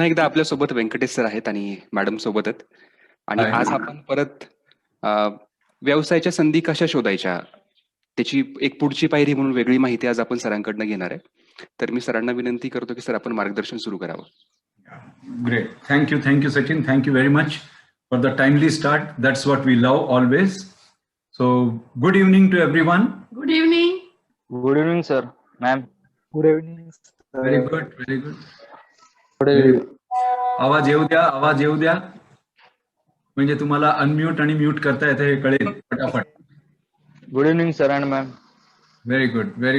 एकदा आपल्यासोबत व्यंकटेश सर आहेत आणि मॅडम सोबतच. आणि आहे. आज आपण परत व्यवसायाच्या संधी कशा शोधायच्या त्याची एक पुढची पायरी म्हणून वेगळी माहिती आज आपण सरांकडनं घेणार आहे. तर मी सरांना विनंती करतो की सर आपण मार्गदर्शन सुरू करावं. Great. Thank you, Sachin. Thank you very much for the timely start. That's what we love always. So, good evening to everyone. Good evening. Good evening, sir. Ma'am. Good evening. Very good, very good. Good Very evening. good. आवाज येऊ द्या. म्हणजे तुम्हाला unmute आणि mute करता येतं हे कळेल फटाफट. Good evening, sir and ma'am. Very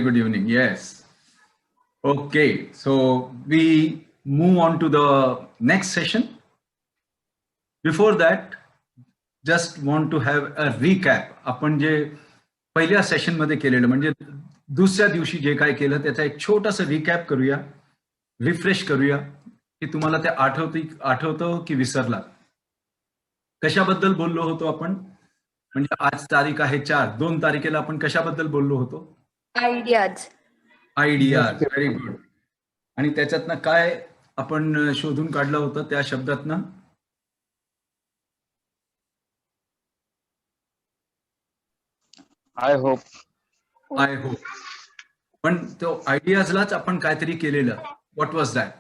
good evening. Yes. Okay, so we move on to the next session. Before that, just want to have a recap. आपण जे पहिल्या सेशन मध्ये केलेलं म्हणजे दुसऱ्या दिवशी जे काय केलं त्याचा एक छोटासा रिकॅप करूया, रिफ्रेश करूया की तुम्हाला ते आठवतं की विसरला. कशाबद्दल बोललो होतो आपण? म्हणजे आज तारीख आहे 4. 2 तारखेला आपण कशाबद्दल बोललो होतो? Ideas. आयडियाज. Very good. आणि त्याच्यातनं काय आपण शोधून काढलं होतं त्या शब्दातनं? I hope. I hope. पण तो आयडियाजलाच आपण काहीतरी केलेलं. What was that?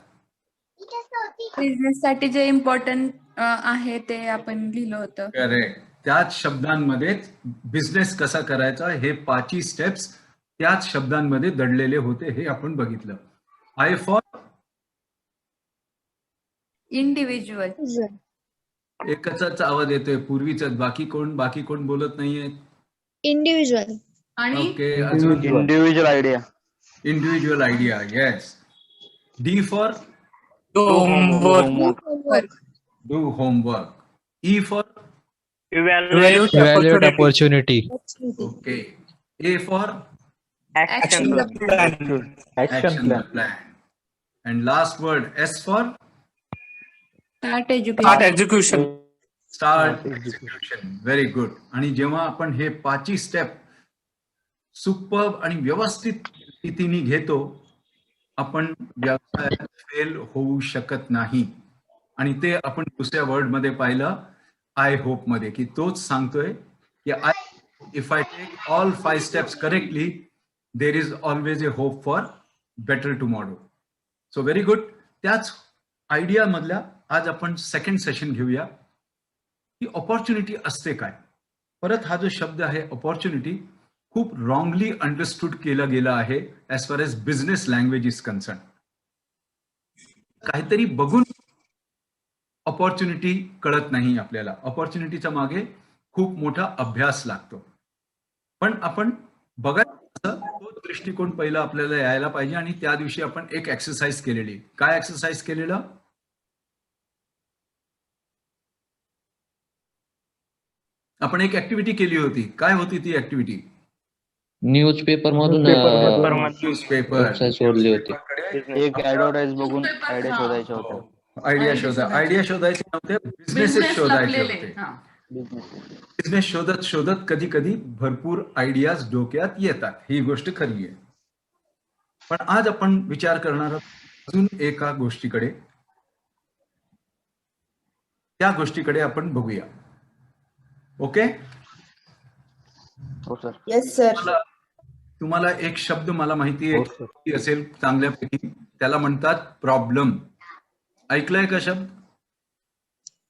बिझनेस साठी जे इम्पॉर्टंट आहे ते आपण लिहिलं होतं. करेक्ट. त्याच शब्दांमध्येच बिझनेस कसा करायचा हे 5 स्टेप्स त्याच शब्दांमध्ये दडलेले होते हे आपण बघितलं. I for individual. एकच आवाज येतोय पूर्वीच. बाकी कोण बोलत नाहीये. इंडिव्हिज्युअल. आणि okay. Individual idea. Individual idea. Yes. D for Homework. Do homework. E for Evaluate opportunity. Okay. A for Action plan. Action plan. And last word, S for Start education. start execution. Very good. आणि जेव्हा आपण हे 5 step superb आणि व्यवस्थित रीतीने घेतो आपण व्यवसायात फेल होऊ शकत नाही. आणि ते आपण दुसऱ्या वर्ड मध्ये पाहिलं आय होप मध्ये की तोच सांगतोय की if I take all 5 steps correctly there is always a hope for better tomorrow. So very good. त्याच आयडिया मधल्या आज आपण सेकंड सेशन घेऊया की ऑपॉर्च्युनिटी असते काय. परत हा जो शब्द आहे ऑपॉर्च्युनिटी खूप रॉंगली अंडरस्टूड केला गेला आहे as far as business language is concern. काहीतरी बघून ऑपॉर्च्युनिटी कळत नाही आपल्याला. ऑपॉर्च्युनिटीच्या मागे खूप मोठा अभ्यास लागतो. पण आपण बघायचं तो दृष्टिकोन पहिला आपल्याला यायला पाहिजे. आणि त्या दिवशी आपण एक एक्सरसाइज केलेली. काय एक्सरसाइज केलेलं? आपण एक ऍक्टिव्हिटी केली होती. काय होती ती ऍक्टिव्हिटी? न्यूजपेपर मधून न्यूजपेपर शोधली होती. एक ऍडव्हर्टाईज बघून आयडिया शोधायच्या होत्या. आयडिया शोधायचे नव्हते, बिझनेसेस शोधायचे होते. बिझनेस शोधत कधी कधी भरपूर आयडियाज डोक्यात येतात. ही गोष्ट खरी आहे. पण आज आपण विचार करणार अजून एका गोष्टीकडे. त्या गोष्टीकडे आपण बघूया. ओके. हो सर. Yes sir. तुम्हाला एक शब्द मला माहिती आहे असेल चांगल्यापैकी. त्याला म्हणतात प्रॉब्लेम. ऐकलंय का शब्द?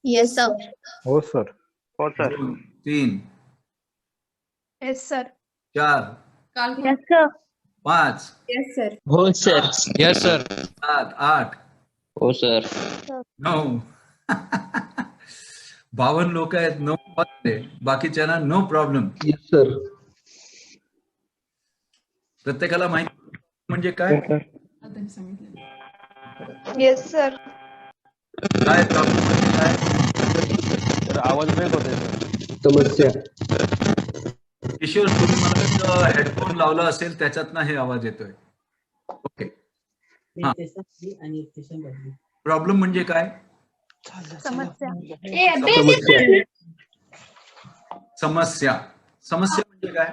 Yes sir. हो सर. हो sir. 2, 3, yes sir. 4, yes sir. 5, yes sir. हो सर. Yes sir. 7, 8, हो सर. 9. 52 लोक आहेत. 9 बाकीच्यांना नो प्रॉब्लेम. Yes sir. प्रत्येकाला माहिती म्हणजे काय? Yes sir. काय प्रॉब्लेम म्हणजे काय? तर आवाज ब्रेक होतोय सर. समस्या. किशोर तुम्ही मला हेडफोन लावला असेल त्याच्यातनं हे आवाज येतोय. ओके. प्रॉब्लेम म्हणजे काय? समस्या. समस्या म्हणजे काय?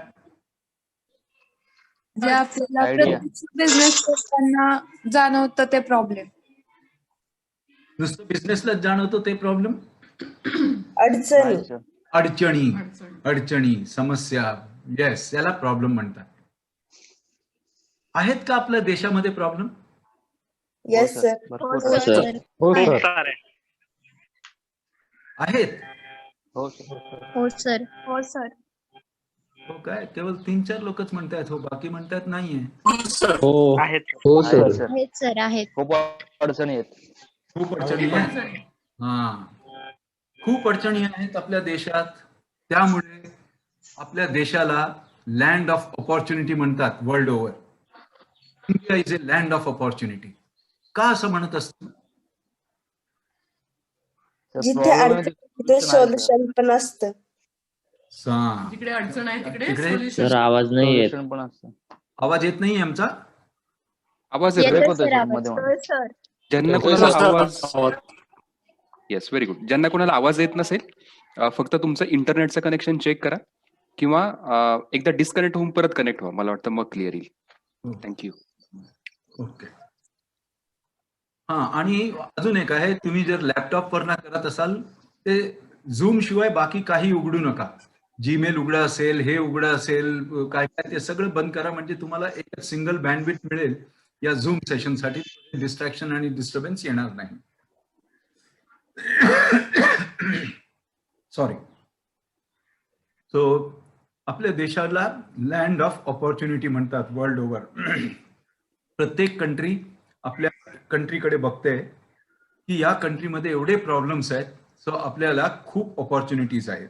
जे आपल्याला बिझनेस करताना जाणवतं ते प्रॉब्लेम. नुसतं बिझनेसलाच जाणवतो ते प्रॉब्लेम? अडचणी. नाही सर. अडचणी, अडचणी, समस्या, येस, याला प्रॉब्लेम म्हणतात. आहेत का आपल्या देशामध्ये प्रॉब्लेम? Yes, sir. भरपूर हो सर. सर. हो आहे. सर. आहेत. हो सर. हो सर. हो सर. हो काय? केवळ 3-4 लोकच म्हणतायत हो, बाकी म्हणतायत नाहीये. हो हो सर. आहेत सर. आहेत सर. आहेत. खूप अडचणी आहेत. खूप अडचणी आहेत. हा, खूप अडचणी आहेत आपल्या देशात. त्यामुळे आपल्या देशाला लँड ऑफ ऑपॉर्च्युनिटी म्हणतात world over. India is a land of opportunity. का असं म्हणत असतो? तर जिथे problem आहे अडचण तिथे तिथे solution आहे, sir. सोल्युशन पण असतं. जिकडे अडचण आहे तिकडे तिकडे सोल्युशन. सर आवाज नाही येत. Solution पण असतं. आवाज येत नाही आमचा? आवाज येतोय येतोय? होतोय सर sir आवाज. मध्ये हो सर. ज्यांना येतोय कोणाला सर. आवाज येस, व्हेरी गुड. ज्यांना कोणाला आवाज येत नसेल, फक्त तुमचं इंटरनेटचं कनेक्शन चेक करा किंवा एकदा डिस्कनेक्ट होऊन परत कनेक्ट व्हा. मला वाटतं मग क्लिअर येईल. थँक्यू. ओके. हा, आणि अजून एक आहे, तुम्ही जर लॅपटॉप वर करत असाल ते झूम शिवाय बाकी काही उघडू नका. जीमेल उघडा असेल, हे उघडा असेल, काय काय ते सगळं बंद करा, म्हणजे तुम्हाला एक सिंगल बँडविड्थ मिळेल या झूम सेशनसाठी. डिस्ट्रॅक्शन आणि डिस्टर्बन्स येणार नाही. सॉरी. सो आपल्या देशाला लँड ऑफ ऑपॉर्च्युनिटी म्हणतात वर्ल्ड ओव्हर. प्रत्येक कंट्री आपल्या कंट्रीकडे बघते की या कंट्रीमध्ये एवढे प्रॉब्लेम्स आहेत, सो आपल्याला खूप ऑपॉर्च्युनिटीज आहेत.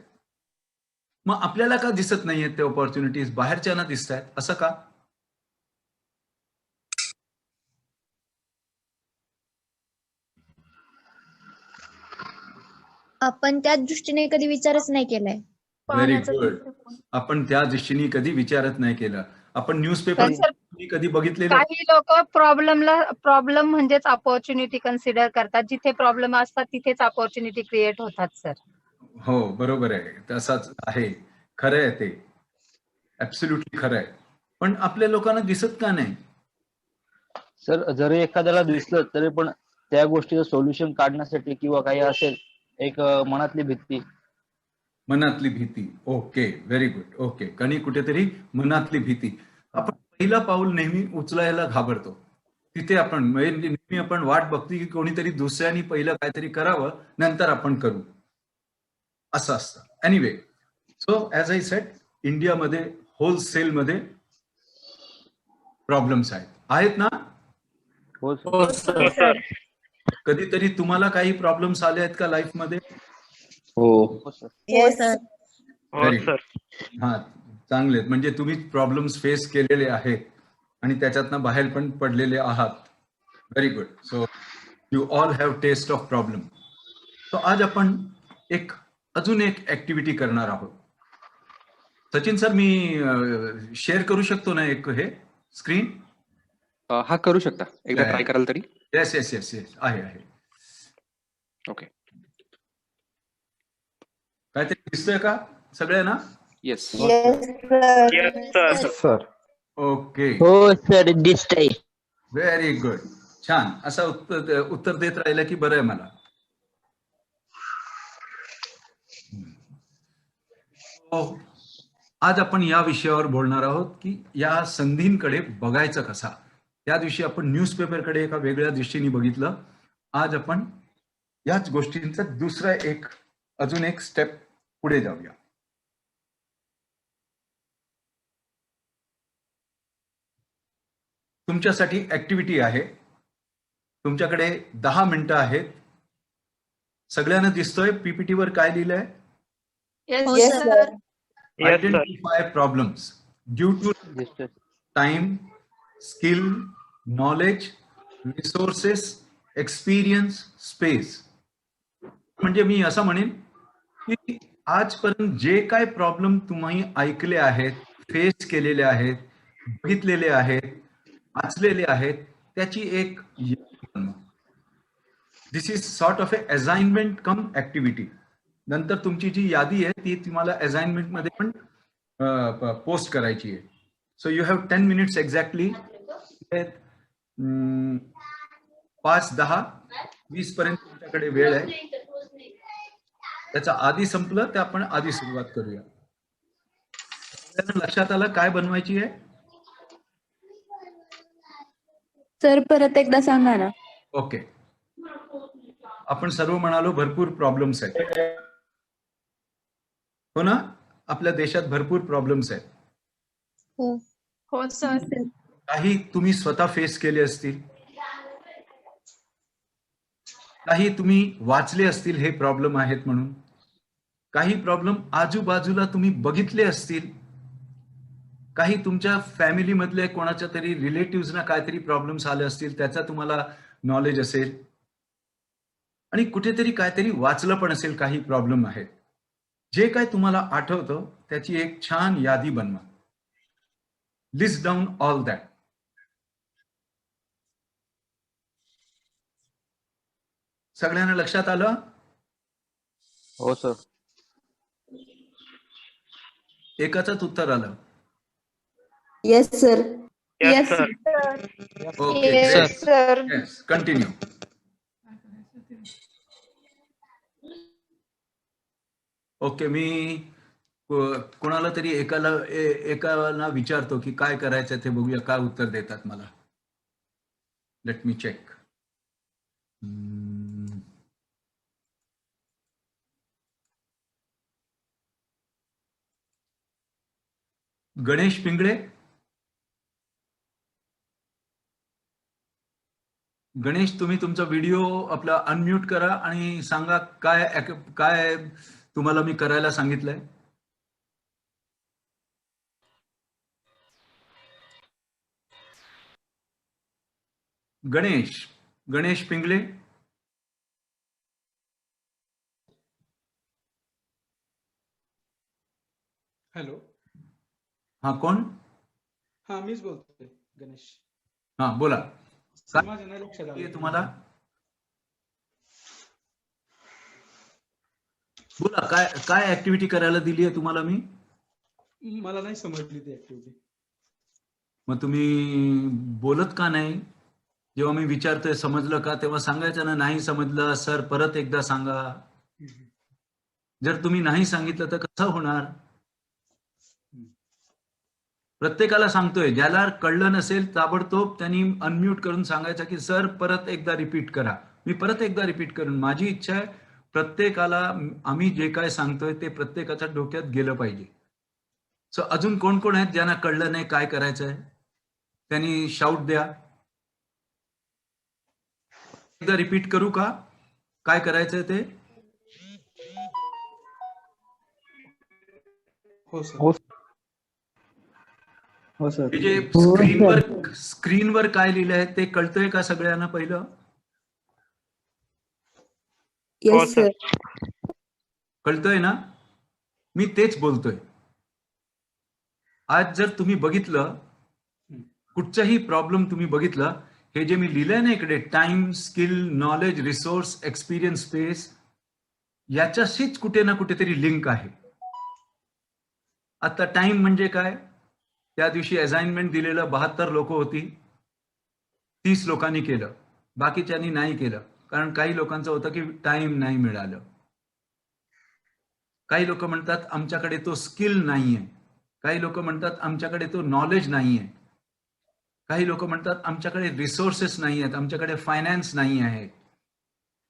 मग आपल्याला का दिसत नाहीयेत ते ऑपॉर्च्युनिटीज? बाहेरच्यांना दिसत आहेत, असं का? आपण त्याच दृष्टीने कधी विचारच नाही केलाय. Very good. आपण त्या दृष्टीने कधी विचारत नाही केलं. आपण न्यूजपेपर पण सर, कधी बघितलेलं? काही लोक प्रॉब्लेम म्हणजेच अपॉर्च्युनिटी कन्सिडर करतात. जिथे प्रॉब्लेम असतात तिथेच अपॉर्च्युनिटी क्रिएट होतात सर. हो, बरोबर आहे. तसाच आहे. खरं आहे ते. ऍब्सोल्युटली खरं आहे. पण आपल्या लोकांना दिसत का नाही? सर जरी एखाद्याला दिसलं तरी पण त्या गोष्टीचं सोल्युशन काढण्यासाठी किंवा काही असेल एक मनातली भीती. मनातली भीती. Okay, very good. ओके, कणी कुठेतरी मनातली भीती. आपण पहिलं पाऊल नेहमी उचलायला घाबरतो. तिथे आपण नेहमी आपण वाट बघतो की कोणीतरी दुसऱ्यानी पहिलं काहीतरी करावं, नंतर आपण करू, असं असतं. Anyway, so as I said, इंडियामध्ये होलसेलमध्ये प्रॉब्लेम्स आहेत ना? हो सर. कधीतरी तुम्हाला काही प्रॉब्लेम्स आले आहेत का लाईफमध्ये? हो हो सर. हो Yes. सर. Very good. हा, चांगले. म्हणजे तुम्ही प्रॉब्लेम्स फेस केलेले आहेत आणि त्याच्यातनं बाहेर पण पडलेले आहात. Very good. So you all have test of problem. सो आज आपण अजून एक ऍक्टिव्हिटी करणार आहोत. सचिन सर, मी शेअर करू शकतो ना एक हे स्क्रीन? हा, करू शकता. एकदा काय? ट्राय कराल तरी. येस येस येस येस, आहे. ओके. काहीतरी दिसतोय का सगळ्यांना? Yes. Yes, sir. Sir. Okay, हो सर दिसतंय. Very good. छान. असं उत्तर देत राहिलं की बरं आहे मला. आज आपण या विषयावर बोलणार आहोत की या संधींकडे बघायचं कसा. त्या दिवशी आपण न्यूजपेपरकडे एका वेगळ्या दृष्टीने बघितलं. आज आपण याच गोष्टींचा दुसरा अजून एक स्टेप पुढे जाऊया. तुमच्यासाठी ऍक्टिव्हिटी आहे. तुमच्याकडे 10 मिनिटं आहेत. सगळ्यांना दिसतोय पीपीटीवर काय लिहिलंय? हो Yes, sir. sir. Identify problems due to दिसतोय. time, skill, knowledge, resources, experience, space. म्हणजे मी असं म्हणेन की आजपर्यंत जे काय प्रॉब्लेम तुम्ही ऐकले आहेत, फेस केलेले आहेत, बघितलेले आहेत, वाचलेले आहेत, त्याची एक this is sort of assignment come activity. नंतर तुमची जी यादी आहे ती तुम्हाला असाइनमेंट मध्ये पण पोस्ट करायची आहे. So you have 10 minutes exactly. 5-10 20 पर्यंत तुमच्याकडे वेळ आहे. त्याचा आधी संपलं तर आपण आधी सुरुवात करूया. लक्षात आलं काय बनवायची आहे? सर परत एकदा सांगा ना. ओके. आपण सर्व म्हणालो भरपूर प्रॉब्लेम्स आहेत, हो ना? आपल्या देशात भरपूर प्रॉब्लेम्स आहेत. हो. हो सर. काही तुम्ही स्वतः फेस केले असतील, काही तुम्ही वाचले असतील हे प्रॉब्लेम आहेत म्हणून, काही प्रॉब्लेम आजूबाजूला तुम्ही बघितले असतील, काही तुमच्या फॅमिली मधले कोणाच्या तरी रिलेटिव्हजना काहीतरी प्रॉब्लेम्स आले असतील त्याचा तुम्हाला नॉलेज असेल, आणि कुठेतरी काहीतरी वाचलं पण असेल काही प्रॉब्लेम आहेत. जे काय तुम्हाला आठवतं त्याची एक छान यादी बनवा. List down all that. सगळ्यांना लक्षात आलं? हो सर. एकाचंच उत्तर आलं. Yes sir. Yes okay, Yes, sir. Yes, continue. Okay, मी कोणाला तरी एकाला विचारतो की काय करायचं ते बघूया काय उत्तर देतात मला. Let me check. Ganesh Pingale. Ganesh, तुम्ही तुमचा व्हिडिओ आपला अनम्यूट करा आणि सांगा काय तुम्हाला मी करायला सांगितलंय. गणेश पिंगळे. हॅलो. हा, कोण? हा, मीच बोलतोय गणेश. हा, बोला. माझ्या नाही लक्षात आलं तुम्हाला बोला, काय ऍक्टिव्हिटी करायला दिली आहे तुम्हाला मी? मला नाही समजली ती ऍक्टिव्हिटी. मग तुम्ही बोलत का नाही? जेव्हा मी विचारतोय समजलं का तेव्हा सांगायचं ना, नाही समजलं सर परत एकदा सांगा. जर तुम्ही नाही सांगितलं तर कसं होणार? प्रत्येकाला सांगतोय, ज्याला कळलं नसेल ताबडतोब त्यांनी अनम्यूट करून सांगायचं की सर परत एकदा रिपीट करा. मी परत एकदा रिपीट करून, माझी इच्छा आहे प्रत्येकाला आम्ही जे काय सांगतोय ते प्रत्येकाच्या डोक्यात गेलं पाहिजे. सो अजून कोण कोण आहेत ज्यांना कळलं नाही काय करायचंय त्यांनी शाऊट द्या. एकदा रिपीट करू का काय करायचंय ते? हो सर. हो सर. जे स्क्रीनवर काय लिहिलं आहे ते कळतंय का सगळ्यांना? पहिलं येस सर. कळतंय ना? मी तेच बोलतोय. आज जर तुम्ही बघितलं, कुठचाही प्रॉब्लेम तुम्ही बघितला, हे जे मी लिहिलंय ना इकडे, time, skill, knowledge, resource, experience, space, याच्याशीच कुठे ना कुठेतरी लिंक आहे. आता टाइम म्हणजे काय? त्या दिवशी असाइनमेंट दिलेलं 72 लोक होती, 30 लोकांनी केलं, बाकीच्यांनी नाही केलं. कारण काही लोकांचं होतं की टाइम नाही मिळालं. काही लोक म्हणतात आमच्याकडे तो स्किल नाहीये, काही लोक म्हणतात आमच्याकडे तो नॉलेज नाहीये, काही लोक म्हणतात आमच्याकडे रिसोर्सेस नाही आहेत, आमच्याकडे फायनान्स नाही आहे,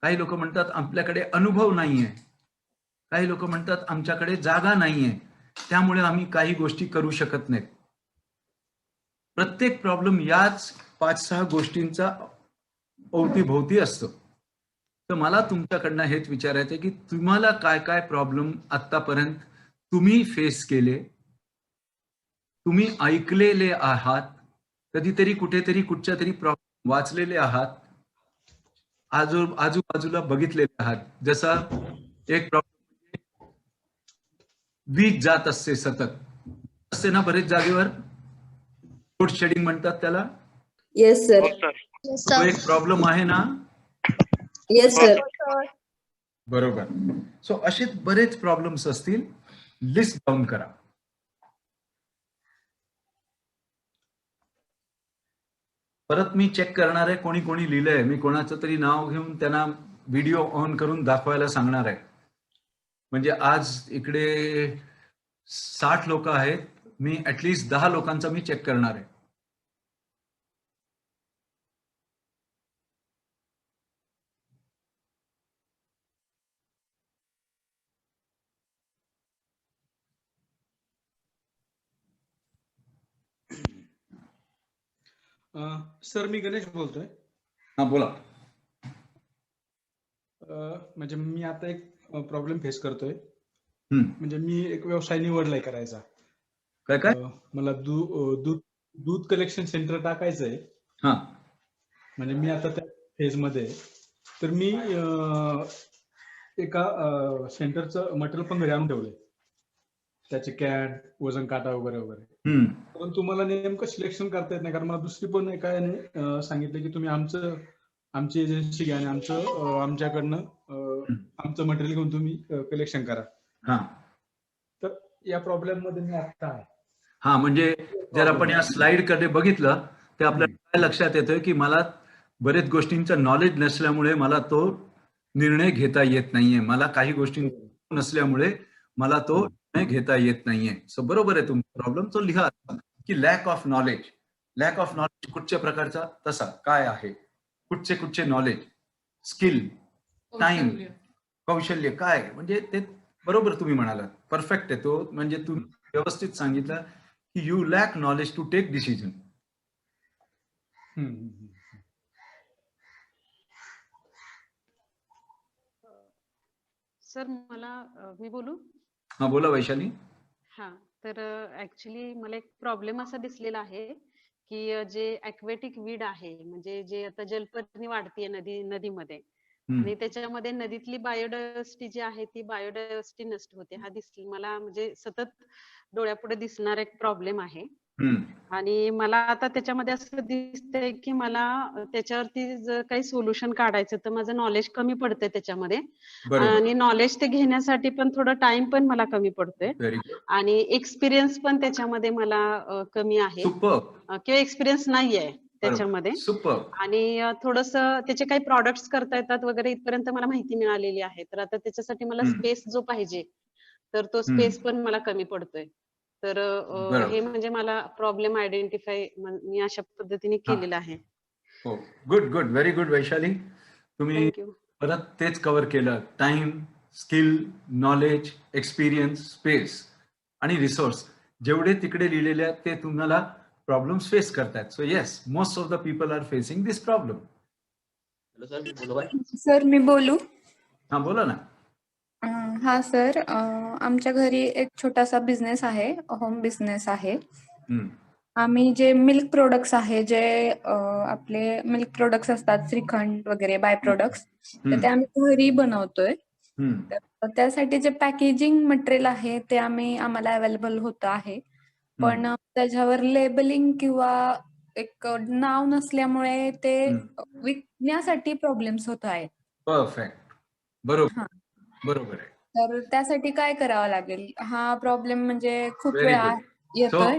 काही लोक म्हणतात आपल्याकडे अनुभव नाहीये, काही लोक म्हणतात आमच्याकडे जागा नाहीये, त्यामुळे आम्ही काही गोष्टी करू शकत नाहीत. प्रत्येक प्रॉब्लेम याच 5-6 गोष्टींचा अवतीभोवती असतो. तर मला तुमच्याकडनं हेच विचारायचं आहे की तुम्हाला काय काय प्रॉब्लेम आतापर्यंत तुम्ही फेस केले, तुम्ही ऐकलेले आहात, कधीतरी कुठेतरी कुठच्या तरी प्रॉब्लेम वाचलेले आहात, आजूबाजूला बघितलेले आहात. जसा एक प्रॉब्लेम, वीज जात असते सतत असते ना बरेच जागेवर, लोड शेडिंग म्हणतात त्याला. Yes sir. तो एक प्रॉब्लेम आहे ना? Yes sir. बरोबर. सो असे बरेच प्रॉब्लेम्स असतील, लिस्ट डाऊन करा. परत मी चेक करणार आहे कोणी कोणी लिहिलंय. मी कोणाचं तरी नाव घेऊन त्यांना व्हिडिओ ऑन करून दाखवायला सांगणार आहे. म्हणजे आज इकडे 60 लोक आहेत. मी ऍटलीस्ट 10 लोकांचा मी चेक करणार आहे. सर मी गणेश बोलतोय. हा बोला. म्हणजे मी आता एक प्रॉब्लेम फेस करतोय. हम्म. म्हणजे मी एक व्यवसाय निवडलाय करायचा. काय काय? मला दूध कलेक्शन सेंटर टाकायचंय. हा. म्हणजे मी आता त्या फेज मध्ये आहे. तर मी एका सेंटरचं मटेरियल पण घरी आणून ठेवलंय. त्याचे कॅड, वजन काटा वगैरे वगैरे. पण तुम्हाला नेमकं सिलेक्शन करता येत नाही, कारण मला दुसरी पण एका सांगितलं की तुम्ही आमची एजन्सी घ्या आणि आमच्याकडनं आमचं मटेरियल घेऊन तुम्ही कलेक्शन करा. हा. तर या प्रॉब्लेम मध्ये मी आता आहे. हा, म्हणजे जर आपण या स्लाइड कडे बघितलं तर आपल्याला काय लक्षात येतोय की मला बरेच गोष्टींचं नॉलेज नसल्यामुळे मला तो निर्णय घेता येत नाहीये. मला काही गोष्टी नसल्यामुळे मला तो निर्णय घेता येत नाहीये. सो बरोबर आहे तुमचा प्रॉब्लेम. तो लिहा की lack of knowledge. Lack of knowledge कुठच्या प्रकारचा, तसा काय आहे, कुठचे नॉलेज, स्किल, टाइम, कौशल्य काय, म्हणजे ते बरोबर तुम्ही म्हणालात. परफेक्ट आहे तो. म्हणजे तुम्ही व्यवस्थित सांगितलं की you lack knowledge to take decision. Sir मी बोलू? हा बोला वैशाली. हा, तर ऍक्च्युली मला एक प्रॉब्लेम असा दिसलेला आहे की जे ॲक्वेटिक वीड आहे, म्हणजे जे आता जलपरी वाढतीये नदीमध्ये, आणि त्याच्यामध्ये नदीतली बायोडायव्हर्सिटी जी आहे ती बायोडायव्हर्सिटी नष्ट होते. हा मला म्हणजे सतत डोळ्यापुढे दिसणारा एक प्रॉब्लेम आहे. आणि मला आता त्याच्यामध्ये असं दिसतंय की मला त्याच्यावरती जर काही सोल्युशन काढायचं तर माझं नॉलेज कमी पडतंय त्याच्यामध्ये. आणि नॉलेज ते घेण्यासाठी पण थोडं टाइम पण मला कमी पडतोय, आणि एक्सपिरियन्स पण त्याच्यामध्ये मला कमी आहे किंवा एक्सपिरियन्स नाहीये त्याच्यामध्ये. आणि थोडंसं त्याचे काही प्रॉडक्ट्स करता येतात वगैरे इथपर्यंत मला माहिती मिळालेली आहे. तर आता त्याच्यासाठी मला स्पेस जो पाहिजे तर तो स्पेस पण मला कमी पडतोय. तर हे म्हणजे मला प्रॉब्लेम आयडेंटिफाय मी अशा पद्धतीने केलेला आहे. हो, गुड, व्हेरी गुड वैशाली. तुम्ही परत तेच कव्हर केलं. Time, skill, knowledge, experience, space आणि रिसोर्स जेवढे तिकडे लिहिलेले आहेत ते तुम्हाला प्रॉब्लेम्स फेस करतात. So yes, most of the people are facing this problem. Sir मी बोलू? हा बोला ना. हा सर, आमच्या घरी एक छोटासा बिझनेस आहे, होम बिझनेस आहे. आम्ही जे मिल्क प्रोडक्ट्स आहे, जे आपले मिल्क प्रोडक्ट्स असतात, श्रीखंड वगैरे बाय प्रोडक्ट्स, तर ते आम्ही घरी बनवतोय. त्यासाठी जे पॅकेजिंग मटेरियल आहे ते आम्हाला अवेलेबल होतं आहे, पण त्याच्यावर लेबलिंग किंवा एक नाव नसल्यामुळे ते विकण्यासाठी प्रॉब्लेम्स होत आहेत. परफेक्ट, बरोबर आहे. तर त्यासाठी काय करावं लागेल? हा प्रॉब्लेम म्हणजे खूप वेळा येतोय.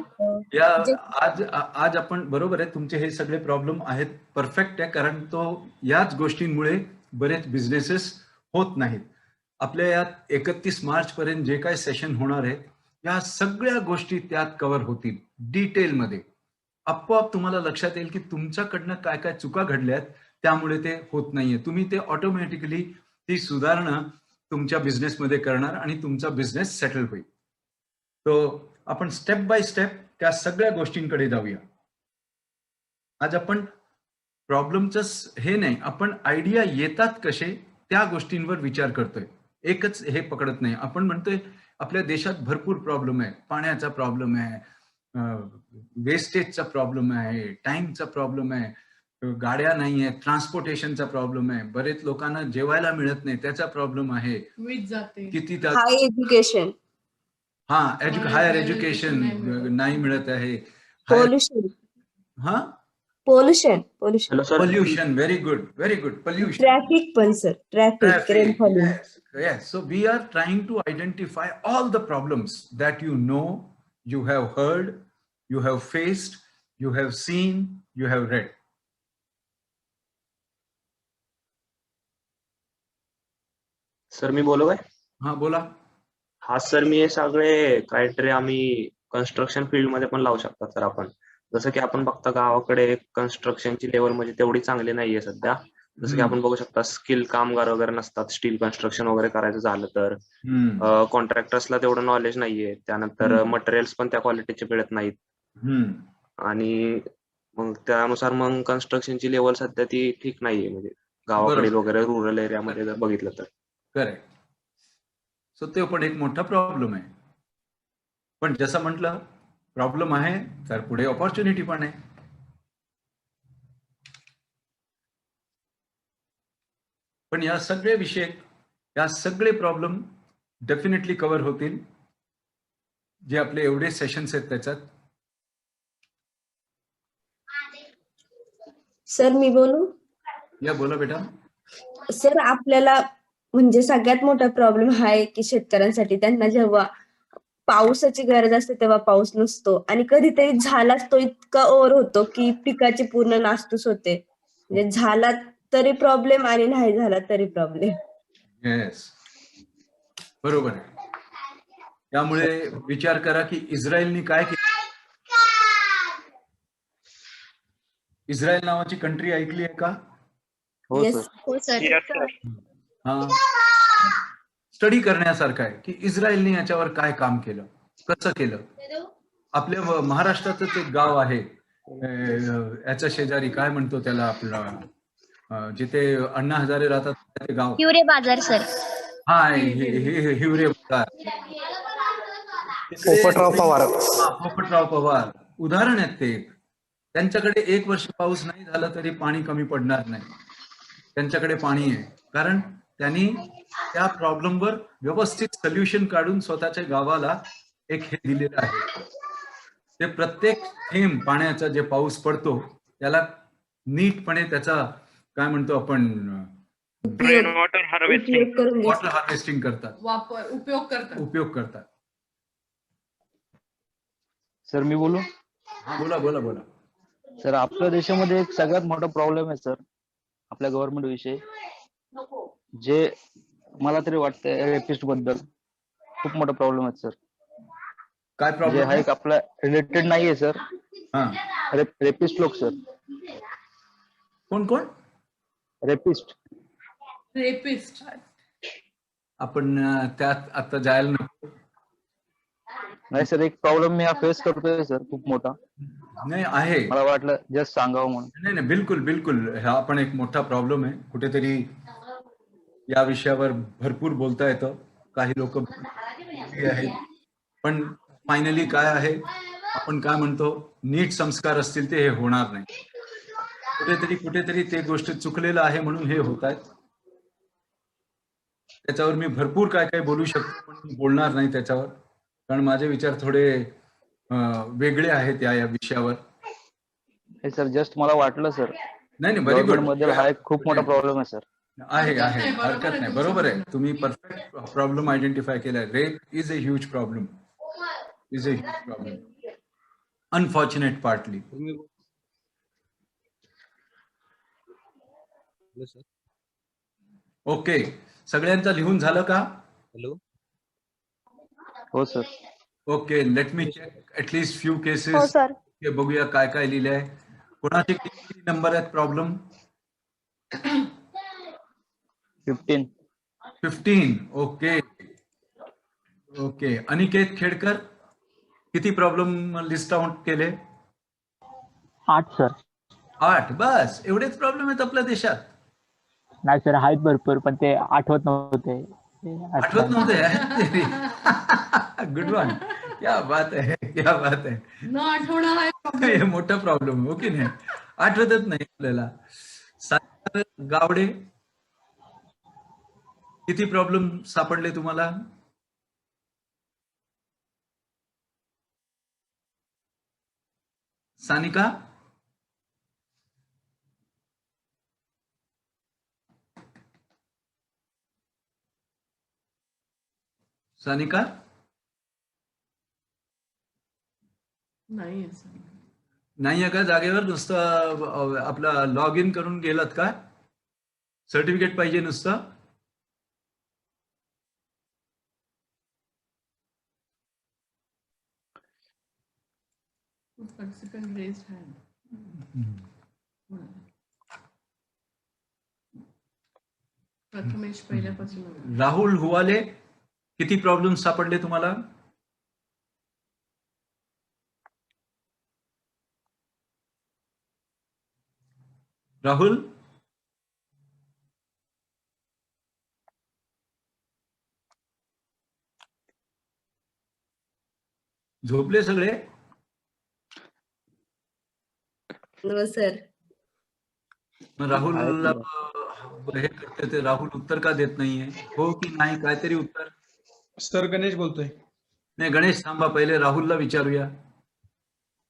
आज आपण बरोबर आहे, तुमचे हे सगळे प्रॉब्लेम आहेत, परफेक्ट आहे, कारण तो याच गोष्टींमुळे बरेच बिझनेसेस होत नाहीत. आपल्या यात 31 मार्च पर्यंत जे काय सेशन होणार आहे या सगळ्या गोष्टी त्यात कव्हर होतील डिटेलमध्ये. आपोआप तुम्हाला लक्षात येईल की तुमच्याकडनं काय काय चुका घडल्यात, त्यामुळे ते होत नाहीये. तुम्ही ते ऑटोमॅटिकली ती सुधारणा तुमच्या बिझनेसमध्ये करणार आणि तुमचा बिझनेस सेटल होईल. तो आपण स्टेप बाय स्टेप त्या सगळ्या गोष्टींकडे जाऊया. आज आपण प्रॉब्लेमचं हे नाही, आपण आयडिया येतात कसे त्या गोष्टींवर विचार करतोय. एकच हे पकडत नाही. आपण म्हणतोय आपल्या देशात भरपूर प्रॉब्लेम आहे, पाण्याचा प्रॉब्लेम आहे, वेस्टेजचा प्रॉब्लेम आहे, टाइमचा प्रॉब्लेम आहे, गाड्या नाही आहेत, ट्रान्सपोर्टेशनचा प्रॉब्लेम आहे, बरेच लोकांना जेवायला मिळत नाही त्याचा प्रॉब्लेम आहे, किती हाय एज्युकेशन, हायर एज्युकेशन नाही मिळत आहे, pollution, pollution, very good, pollution, traffic पण sir, traffic. Yes, so we are trying to identify all the problems that you know, you have heard, you have faced, you have seen, you have read. Sir मी बोलू काय? हा बोला. हा sir, मी हे सगळे criteria आम्ही कन्स्ट्रक्शन फील्ड मध्ये पण लावू शकतात सर आपण. जसं की आपण बघता गावाकडे कन्स्ट्रक्शनची लेवल म्हणजे तेवढी चांगली नाहीये सध्या. जसं की आपण बघू शकता स्किल कामगार वगैरे नसतात, स्टील कन्स्ट्रक्शन वगैरे करायचं झालं तर. कॉन्ट्रॅक्टर्सला तेवढं नॉलेज नाहीये. त्यानंतर मटेरियल्स पण त्या क्वालिटीचे मिळत नाहीत. आणि मग त्यानुसार मग कन्स्ट्रक्शनची लेवल सध्या ती ठीक नाहीये, म्हणजे गावाकडे वगैरे रुरल एरियामध्ये जर बघितलं तर. करेक्ट. सो ते पण एक मोठा प्रॉब्लेम आहे. पण जसं म्हटलं, प्रॉब्लेम आहे तर पुढे ऑपॉर्च्युनिटी पण आहे. पण या सगळे विषय, या सगळे प्रॉब्लेम डेफिनेटली कव्हर होतील जे आपले एवढे सेशन्स आहेत त्याच्यात. सर मी बोलू? या बोला बेटा. सर आपल्याला म्हणजे सगळ्यात मोठा प्रॉब्लेम हा आहे की शेतकऱ्यांसाठी त्यांना जेव्हा पावसाची गरज असते तेव्हा पाऊस नसतो आणि कधीतरी झालाच तो इतका ओव्हर होतो की पिकाची पूर्ण नासधूस होते. म्हणजे झाला तरी प्रॉब्लेम आणि नाही झाला तरी प्रॉब्लेम. येस, बरोबर आहे. त्यामुळे विचार करा की इस्रायलनी काय केलं. इस्रायल नावाची कंट्री ऐकली आहे का? हो Yes. सर. हो सर. हा, स्टडी करण्यासारखं आहे की इस्रायलने याच्यावर काय काम केलं, कसं केलं. आपल्या महाराष्ट्रातच एक गाव आहे याच्या शेजारी, काय म्हणतो त्याला आपला, जिथे अण्णा हजारे राहतात ते गाव. हिवरे बाजार सर. हा, हिवरे बाजार. पोपटराव पवार. पोपटराव पवार उदाहरण आहेत ते. त्यांच्याकडे 1 वर्ष पाऊस नाही झाला तरी पाणी कमी पडणार नाही. त्यांच्याकडे पाणी आहे कारण त्यांनी त्या प्रॉब्लेमवर व्यवस्थित सोल्युशन काढून स्वतःच्या गावाला एक हे दिलेलं आहे. ते प्रत्येक थेंब पाण्याचा जे पाऊस पडतो त्याला नीटपणे त्याचा काय म्हणतो आपण, वॉटर हार्वेस्टिंग करतात, उपयोग करतात. सर मी बोलू? हा बोला बोला बोला. सर आपल्या देशामध्ये एक सगळ्यात मोठा प्रॉब्लेम आहे सर आपल्या गव्हर्नमेंट विषयी, जे मला तरी वाटतंय रेपिस्ट बद्दल खूप मोठा प्रॉब्लेम आहे सर. काय जे प्रॉब्लेम हा आहे? एक आपला रिलेटेड नाहीये सर. रेपिस्ट लोक सर. कोण कोण? रेपिस्ट. आपण त्यात आता जायला नको. नाही सर, एक प्रॉब्लेम मी हा फेस करतोय सर खूप मोठा. नाही आहे, मला वाटलं जस्ट सांगावं म्हणून. नाही नाही, बिलकुल बिलकुल. हा पण एक मोठा प्रॉब्लेम आहे. कुठेतरी या विषयावर भरपूर बोलता येतं. काही लोक आहेत, पण फायनली काय आहे, आपण काय म्हणतो, नीट संस्कार असतील ते हे होणार नाही. कुठेतरी ते गोष्ट चुकलेलं आहे म्हणून हे होत आहेत. त्याच्यावर मी भरपूर काय काय बोलू शकतो पण बोलणार नाही त्याच्यावर, कारण माझे विचार थोडे वेगळे आहेत या विषयावर. हे सर जस्ट मला वाटलं सर. नाही नाही, व्हेरी गुड. मध्ये हा एक खूप मोठा प्रॉब्लेम आहे सर. आहे, हरकत नाही, बरोबर आहे. तुम्ही परफेक्ट प्रॉब्लेम आयडेंटिफाय केलाय. Rape is a huge problem, unfortunate partly. Okay, सगळ्यांचं लिहून झालं का? हॅलो. हो sir. Okay, let me check at least few हो केसेस. सर. बघूया काय काय लिहिलंय. कोणाचे किती नंबर आहेत problem? 15. Okay okay. Aniket Khedkar, किती प्रॉब्लेम लिस्ट आउट केले? 8 सर. 8. बस एवढेच प्रॉब्लेम आहेत आपल्या देशात? नाही सर, आहेत भरपूर, पण ते आठवत नव्हते. आठवत नव्हते. Good one. क्या बात है, क्या बात है. न आठवणं हे मोठा प्रॉब्लेम आहे. ओके, नाही आठवतच नाही आपल्याला. गावडे, किती प्रॉब्लेम सापडले तुम्हाला? सानिका? सानिका नाही आहे का जागेवर? नुसतं आपला लॉग इन करून गेलात का? सर्टिफिकेट पाहिजे नुसतं? Participant raised hand. प्रथमेश पहिल्यापासून. राहुल हुवाले, किती प्रॉब्लेम सापडले तुम्हाला? राहुल, झोपले सगळे? No sir. मग राहुल हे करते ते राहुल उत्तर का देत नाहीये? हो की नाही, काहीतरी उत्तर. सर गणेश बोलतोय. नाही गणेश थांबा, पहिले राहुलला विचारूया.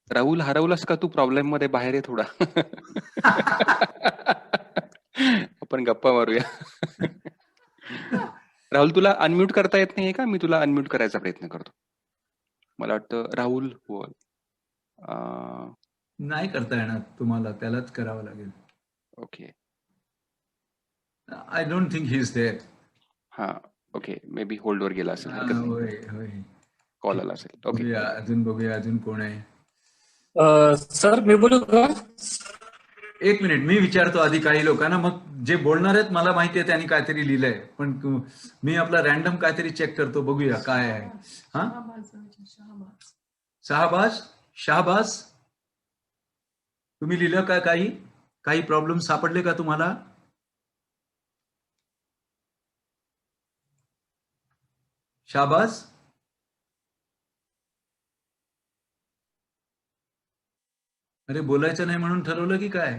राहुल हरवलास का तू प्रॉब्लेम मध्ये? बाहेर आहे थोडा. आपण गप्पा मारूया. राहुल तुला अनम्यूट करता येत नाहीये का? मी तुला अनम्यूट करायचा प्रयत्न करतो. मला वाटतं राहुल बोल. नाही करता येणार तुम्हाला, त्यालाच करावं लागेल. Okay. I don't think he is there. हा ओके, मे बी होल्डवर गेला असेल. हरकत नाही, होय होय, कॉल आला असेल. ओके, बघूया अजून कोण आहे. सर मी बोलू का? एक मिनिट, मी विचारतो आधी काही लोकांना, मग जे बोलणार आहेत मला माहिती आहे त्यांनी काहीतरी लिहिलंय, पण मी आपला रॅन्डम काहीतरी चेक करतो, बघूया काय आहे. हा शहाबाज, तुम्ही लिहिलं का? काही प्रॉब्लेम सापडले का तुम्हाला? शाहबाज, अरे बोलायचं नाही म्हणून ठरवलं की काय?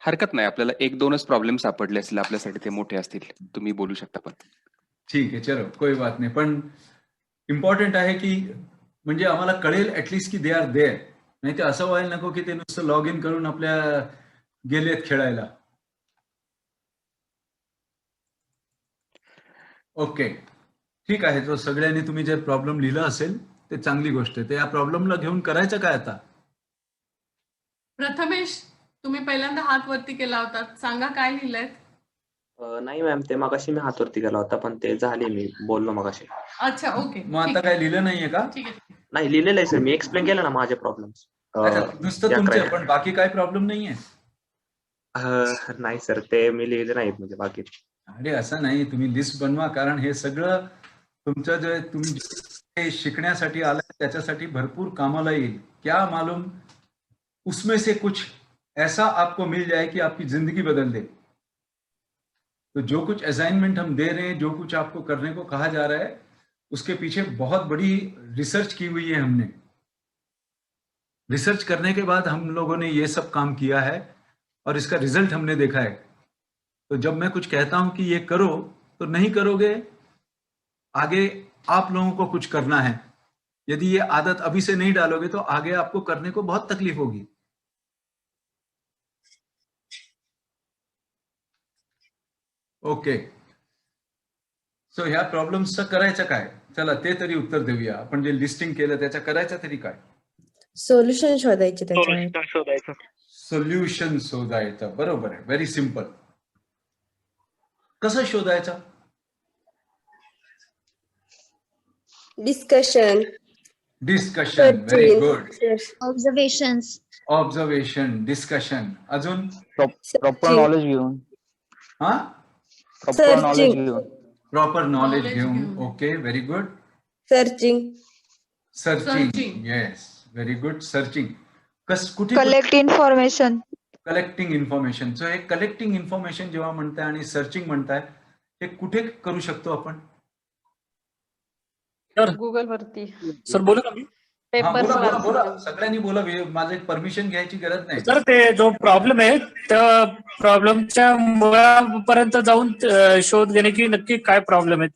हरकत नाही. आपल्याला एक दोनच प्रॉब्लेम सापडले असतील, आपल्यासाठी ते मोठे असतील. तुम्ही बोलू शकता. पण ठीक आहे, चलो कोई बात नाही. पण इम्पॉर्टंट आहे की म्हणजे आम्हाला कळेल ऍटलिस्ट की दे आर देअर. नाही ते असं व्हायला नको की ते नुसतं लॉग इन करून आपल्या गेलेत खेळायला. ओके ठीक आहे. तो सगळ्यांनी तुम्ही जे प्रॉब्लेम लिहिलं असेल ते चांगली गोष्ट आहे. तर या प्रॉब्लेमला घेऊन करायचं काय आता? प्रथमेश, तुम्ही पहिल्यांदा हात वरती केला होता, सांगा काय लिहिलंय? नाही मॅम, ते मगाशी मी हात वरती केला होता, पण ते झाले, मी बोललो मगाशी. अच्छा ओके. मग आता काय लिहिलं नाहीये का? ठीक आहे. नाही लिहिलेलं आहे सर, मी एक्सप्लेन केलं ना माझे प्रॉब्लेम्स. नुसतं तुमचे, पण बाकी काय प्रॉब्लेम नाहीये? नाही सर, ते मी लिहिले नाहीत म्हणजे बाकी. अरे असं नाही, तुम्ही लिस्ट बनवा, कारण हे सगळं तुमचं जे तुम्ही शिकण्यासाठी आलाय त्याच्यासाठी भरपूर कामाला येईल. क्या मालूम उसमें से कुछ ऐसा आपको मिल जाए कि आपकी जिंदगी बदल दे. तो जो कुछ असाइनमेंट हम दे रहे हैं, जो कुछ आपको करने को कहा जा रहा है, उसके पीछे बहुत बड़ी रिसर्च की हुई है हमने. रिसर्च करने के बाद हम लोगों ने ये सब काम किया है और इसका रिजल्ट हमने देखा है. तो जब मैं कुछ कहता हूं कि ये करो, तो नहीं करोगे, आगे आप लोगों को कुछ करना है. यदि ये आदत अभी से नहीं डालोगे तो आगे आपको करने को बहुत तकलीफ होगी. ओके, सो ह्या प्रॉब्लेम्सचं करायचं काय? चला ते तरी उत्तर देऊया. आपण जे लिस्टिंग केलं त्याचं करायचं तरी काय? सोल्युशन शोधायचे त्याच्यावर. सोल्युशन शोधायचं, बरोबर आहे. Very simple. कसं शोधायचं? Discussion. Very good. Observation, discussion. अजून प्रॉपर नॉलेज घेऊन. हा, प्रॉपर नॉलेज घेऊन. Okay, very good. Searching. Yes, very good. Searching. कुठे? Collecting information. सो हे कलेक्टिंग इन्फॉर्मेशन जेव्हा म्हणताय आणि सर्चिंग म्हणताय, हे कुठे करू शकतो आपण? गुगल वरती. सर बोलू का मी? बोला, सगळ्यांनी बोला. माझं एक परमिशन घ्यायची गरज नाही. सर ते जो प्रॉब्लेम आहे त्या प्रॉब्लेमच्या मुळापर्यंत जाऊन शोध घेणे की नक्की काय प्रॉब्लेम आहे.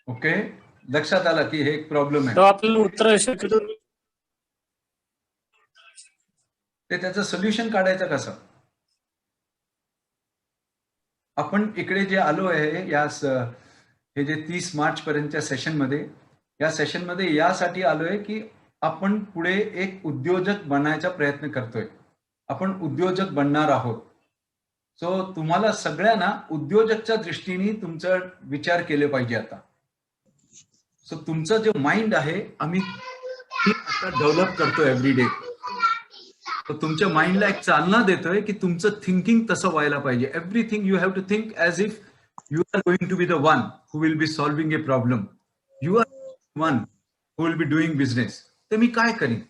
ओके, लक्षात आलं की हे एक प्रॉब्लेम आहे. तो आपल्याला उत्तर शक्यतो ते त्याचं सोल्युशन काढायचं कसं? आपण इकडे जे आलो आहे हे जे 30 मार्च पर्यंतच्या सेशनमध्ये, या सेशनमध्ये यासाठी आलोय की आपण पुढे एक उद्योजक बनायचा प्रयत्न करतोय. आपण उद्योजक बनणार आहोत. सो तुम्हाला सगळ्यांना उद्योजकच्या दृष्टीने तुमचा विचार केले पाहिजे आता. सो तुमचं जे माइंड आहे आम्ही आता डेव्हलप करतो एव्हरी डे. तर तुमच्या माइंडला एक चालना देतोय की तुमचं थिंकिंग तसं व्हायला पाहिजे. Everything you have to think as if you are going to be the one who will be solving a problem. You are one who will be doing business. तर मी काय करीन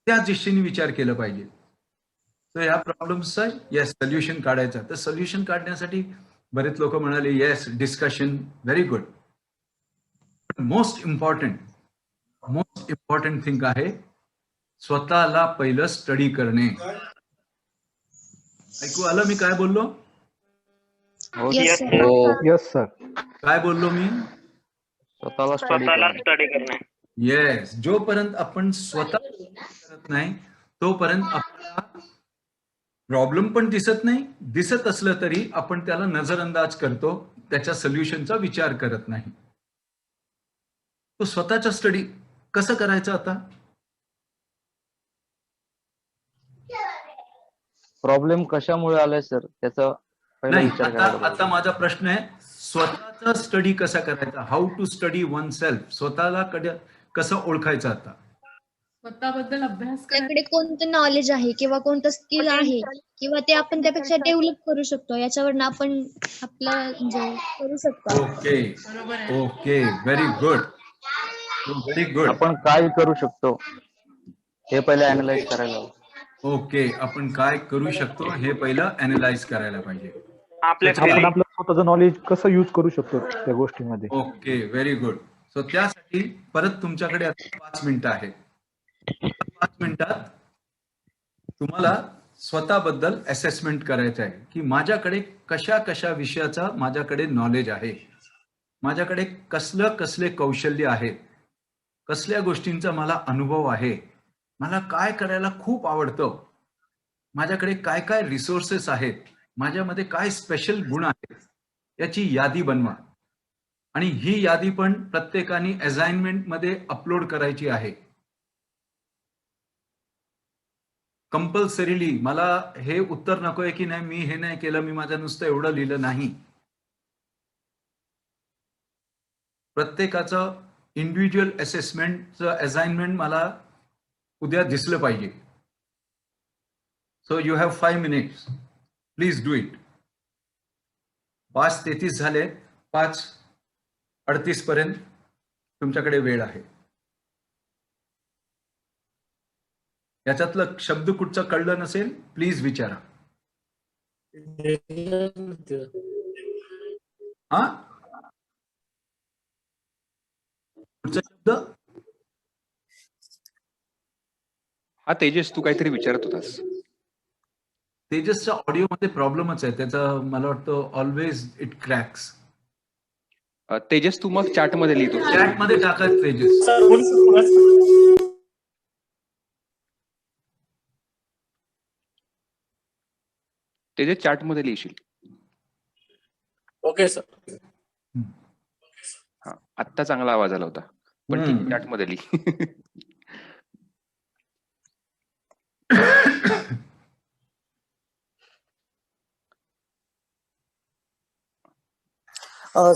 त्या दृष्टीने विचार केला पाहिजे. तर या प्रॉब्लेम्सचा येस सोल्युशन काढायचं. तर सोल्युशन काढण्यासाठी बरेच लोक म्हणाले yes discussion very good. Most important thing आहे स्वतःला पहिलं स्टडी करणे. ऐकू आलं मी काय बोललो? Yes sir. काय बोललो मी? स्वतःला स्टडी करणे. येस. जोपर्यंत आपण स्वतः करत नाही तोपर्यंत आपल्याला प्रॉब्लेम पण दिसत नाही. दिसत असलं तरी आपण त्याला नजरअंदाज करतो, त्याच्या सोल्युशनचा विचार करत नाही. तो स्वतःचा स्टडी कसं करायचं आता? प्रॉब्लेम कशामुळे आलाय सर त्याचा पहिला नाही, विचार करायला पाहिजे. आता माझा प्रश्न आहे स्वतःचा स्टडी कसा करायचा? How to study oneself. स्वतःला कसं ओळखायचं आता? स्वतःबद्दल अभ्यास आपल्याकडे कोणतं नॉलेज आहे किंवा कोणतं स्किल आहे किंवा ते आपण त्यापेक्षा डेव्हलप करू शकतो, याच्यावरनं आपण आपलं म्हणजे करू शकतो. Okay very good. आपण काय करू शकतो हे पहिले अॅनालाइज करायला हवं. ओके, आपण काय करू शकतो हे पहिलं अॅनालाइज करायला पाहिजे. आपण आपलं स्वतःचं नॉलेज कसं यूज करू शकतो त्या गोष्टीमध्ये. Okay very good. सो त्यासाठी परत तुमच्याकडे आता 5 मिनिटं आहेत. 5 मिनिटात तुम्हाला स्वतःबद्दल असेसमेंट करायचं आहे की माझ्याकडे कशा विषयाचा माझ्याकडे नॉलेज आहे, माझ्याकडे कसले कौशल्य आहेत, कसल्या गोष्टींचा मला अनुभव आहे, मला काय करायला खूप आवडतं, माझ्याकडे काय रिसोर्सेस आहेत, माझ्यामध्ये काय स्पेशल गुण आहेत, याची यादी बनवा. आणि ही यादी पण प्रत्येकाने असाइनमेंट मध्ये अपलोड करायची आहे. कंपल्सरीली. मला हे उत्तर नकोय की नाही मी हे नाही केलं, मी माझं नुसतं एवढं लिहिलं नाही. प्रत्येकाचं इंडिव्हिज्युअल असेसमेंटचं असाइनमेंट मला उद्या दिसलं पाहिजे. So you have 5 minutes. Please do it. 5:33 झाले. 5:38 पर्यंत तुमच्याकडे वेळ आहे. याच्यातलं शब्द कुठचं कळलं नसेल प्लीज विचारा. हा पुढचा शब्द? हा तेजस, तू काहीतरी विचारत होतास. तेजसच्या ऑडिओ मध्ये प्रॉब्लेमच आहे त्याचा. मला वाटतं ऑलवेज इट क्रॅक्स. तेजस तू मग चॅट मध्ये लिहितो. चॅट मध्ये टाकायचं तेजस. तेजस चॅट मध्ये लिहिशील. Okay sir. हा, आत्ता चांगला आवाज आला होता पण ठीक, चॅट मध्ये लिही.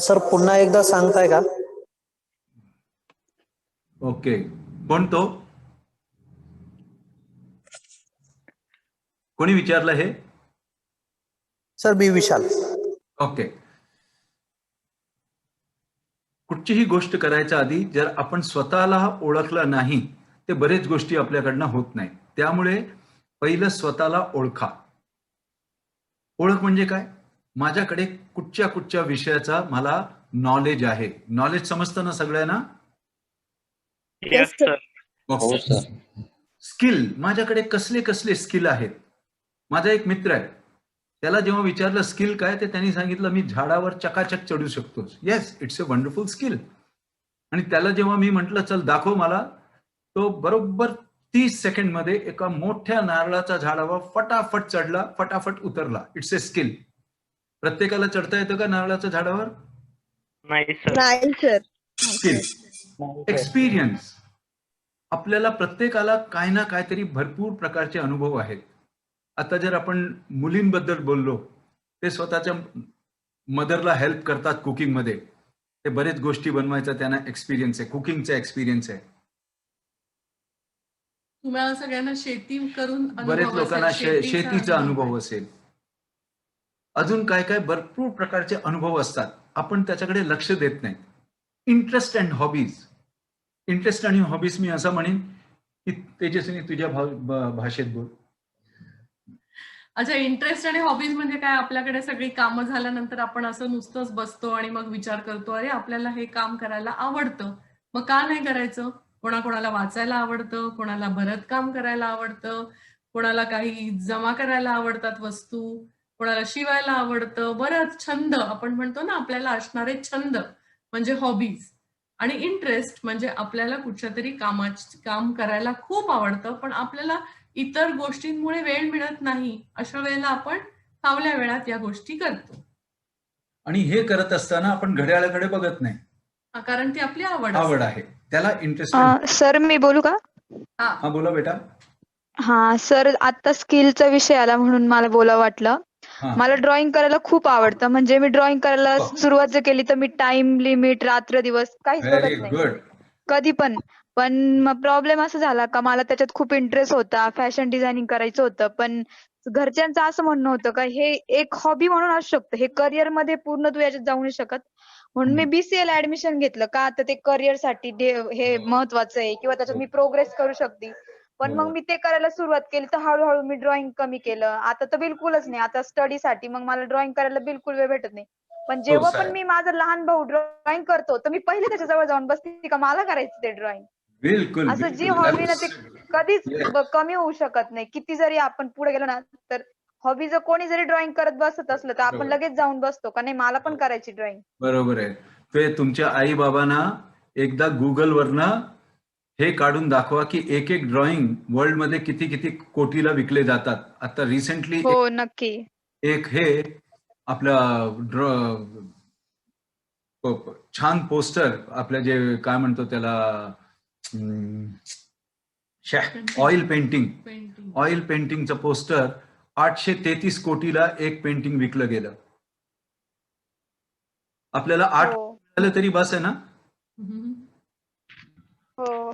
सर पुन्हा एकदा सांगताय का? ओके. कोण तो? कोणी विचारलं हे? सर बी विशाल. ओके. कुठचीही गोष्ट करायच्या आधी जर आपण स्वतःला ओळखलं नाही ते बरेच गोष्टी आपल्याकडनं होत नाही. त्यामुळे पहिलं स्वतःला ओळखा. ओळख म्हणजे काय? माझ्याकडे कुठच्या विषयाचा मला नॉलेज आहे. नॉलेज समजतं ना सगळ्यांना? स्किल. माझ्याकडे कसले स्किल आहेत? माझा एक मित्र आहे, त्याला जेव्हा विचारलं स्किल काय, ते त्यांनी सांगितलं मी झाडावर चकाचक चढू शकतो. Yes, it's a wonderful skill. आणि त्याला जेव्हा मी म्हटलं चल दाखव मला, तो बरोबर 30 सेकंड मध्ये एका मोठ्या नारळाच्या झाडावर फटाफट चढला, फटाफट उतरला. It's a skill. प्रत्येकाला चढता येतं का नारळाच्या झाडावर? नाही सर. स्किल. एक्सपिरियन्स. आपल्याला प्रत्येकाला काय ना काहीतरी भरपूर प्रकारचे अनुभव आहेत. आता जर आपण मुलींबद्दल बोललो, ते स्वतःच्या मदरला हेल्प करतात कुकिंग मध्ये. ते बरेच गोष्टी बनवायचा त्यांना एक्सपिरियन्स आहे, कुकिंगचा एक्सपिरियन्स आहे. तुम्हाला सगळ्यांना शेती करून बरेच अनुभव लोकांना असेल, शेतीचा अनुभव असेल. अजून काय काय भरपूर प्रकारचे अनुभव असतात, आपण त्याच्याकडे लक्ष देत नाही. Interest and hobbies. इंटरेस्ट आणि हॉबीज मी असं म्हणेन की तेजस्विनी तुझ्या भाषेत बोल. अच्छा, इंटरेस्ट आणि हॉबीज म्हणजे काय? आपल्याकडे सगळी कामं झाल्यानंतर आपण असं नुसतंच बसतो आणि मग विचार करतो, अरे आपल्याला हे काम करायला आवडतं, मग का नाही करायचं? कोणाकोणाला वाचायला आवडतं, कोणाला भरतकाम करायला आवडतं, कोणाला काही जमा करायला आवडतात वस्तू, कोणाला शिवायला आवडतं. बरंच छंद आपण म्हणतो ना, आपल्याला असणारे छंद म्हणजे हॉबीज. आणि इंटरेस्ट म्हणजे आपल्याला कुठच्या तरी काम करायला खूप आवडतं, पण आपल्याला इतर गोष्टींमुळे वेळ मिळत नाही. अशा वेळेला आपण फावल्या वेळात या गोष्टी करतो. आणि हे करत असताना आपण घड्याळाकडे बघत नाही, कारण ती आपली आवड आहे. त्याला इंटरेस्ट. सर मी बोलू का? हा बोला बेटा. हा सर, आता स्किलचा विषय आला म्हणून मला बोलावं वाटलं. मला ड्रॉइंग करायला खूप आवडतं. म्हणजे मी ड्रॉइंग करायला सुरुवात जर केली तर मी टाइम लिमिट रात्र दिवस काहीच व्हेरी बघत नाही, गुड. कधी पण. पण मग प्रॉब्लेम असा झाला का मला त्याच्यात खूप इंटरेस्ट होता, फॅशन डिझायनिंग करायचं होतं, पण घरच्यांचं असं म्हणणं होतं का हे एक हॉबी म्हणून असू शकतं, हे करिअर मध्ये पूर्ण तू याच्यात जाऊ नाही शकत. म्हणून मी BCA ला ऍडमिशन घेतलं का आता ते करिअर साठी हे महत्वाचं आहे किंवा त्याच्यात मी प्रोग्रेस करू शकते. पण मग मी ते करायला सुरुवात केली तर हळूहळू मी ड्रॉइंग कमी केलं. आता तर बिलकुलच नाही. आता स्टडीसाठी मग मला ड्रॉइंग करायला बिलकुल वेळ भेटत नाही. पण जेव्हा पण मी माझा लहान भाऊ ड्रॉइंग करतो तर मी पहिले त्याच्या जवळ जाऊन बसते का मला करायचं ते ड्रॉइंग. बिलकुल असं जी हॉबी ना ते कधीच कमी होऊ शकत नाही. किती जरी आपण पुढे गेलो ना तर हॉबी जर कोणी जरी ड्रॉइंग करत बसत असलं तर आपण लगेच जाऊन बसतो का नाही मला पण करायची ड्रॉइंग. बरोबर आहे. ते तुमच्या आई बाबांना एकदा गुगल वरनं हे काढून दाखवा की एक एक ड्रॉइंग वर्ल्ड मध्ये किती किती कोटीला विकले जातात. आता रिसेंटली हो नक्की. एक हे आपलं छान पोस्टर आपल्या जे काय म्हणतो त्याला ऑइल पेंटिंगचं पोस्टर 833 कोटीला एक पेंटिंग विकलं गेलं. आपल्याला 8 झालं तरी बस आहे ना. हो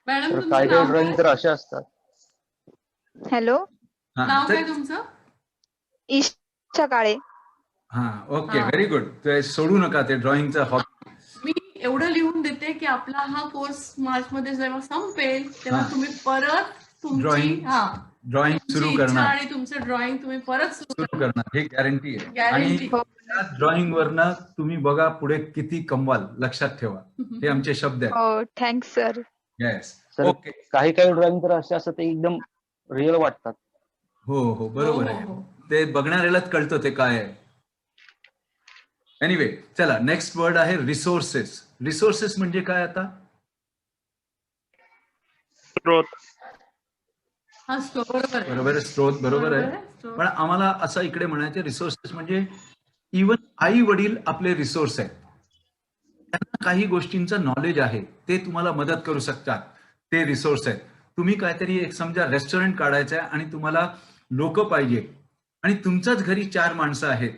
मॅडम काही काही ड्रॉइंग तर असे असतात. हॅलो, नाव काय तुमचं? ईशा काळे. हा ओके, व्हेरी गुड. सोडू नका ते ड्रॉइंगचा हॉबी. मी एवढं लिहून देते की आपला हा कोर्स मार्च मध्ये जेव्हा संपेल तेव्हा तुम्ही परत तुमची ड्रॉइंग सुरू करणार आणि तुमचं ड्रॉइंग तुम्ही परत सुरू करणार हे गॅरंटी आहे. आणि त्या ड्रॉइंग वरनं तुम्ही बघा पुढे किती कमवाल, लक्षात ठेवा. हे आमचे शब्द आहेत. हो थँक्स सर. Yes okay. काही काही ड्रॉइंग तर असे असतात ते एकदम रिअल वाटतात. हो हो बरोबर आहे. ते बघणाऱ्यालाच कळतं ते काय आहे. एनिवे चला नेक्स्ट वर्ड आहे रिसोर्सेस. रिसोर्सेस म्हणजे काय? आता स्त्रोत. बरोबर आहे, स्त्रोत बरोबर आहे. पण आम्हाला असं इकडे म्हणायचे रिसोर्सेस म्हणजे इवन आई वडील आपले रिसोर्स आहेत. त्यांना काही गोष्टींचं नॉलेज आहे, ते तुम्हाला मदत करू शकतात, ते रिसोर्स आहेत. तुम्ही काहीतरी एक समजा रेस्टॉरंट काढायचं आहे आणि तुम्हाला लोक पाहिजे आणि तुमच्याच घरी 4 माणसं आहेत,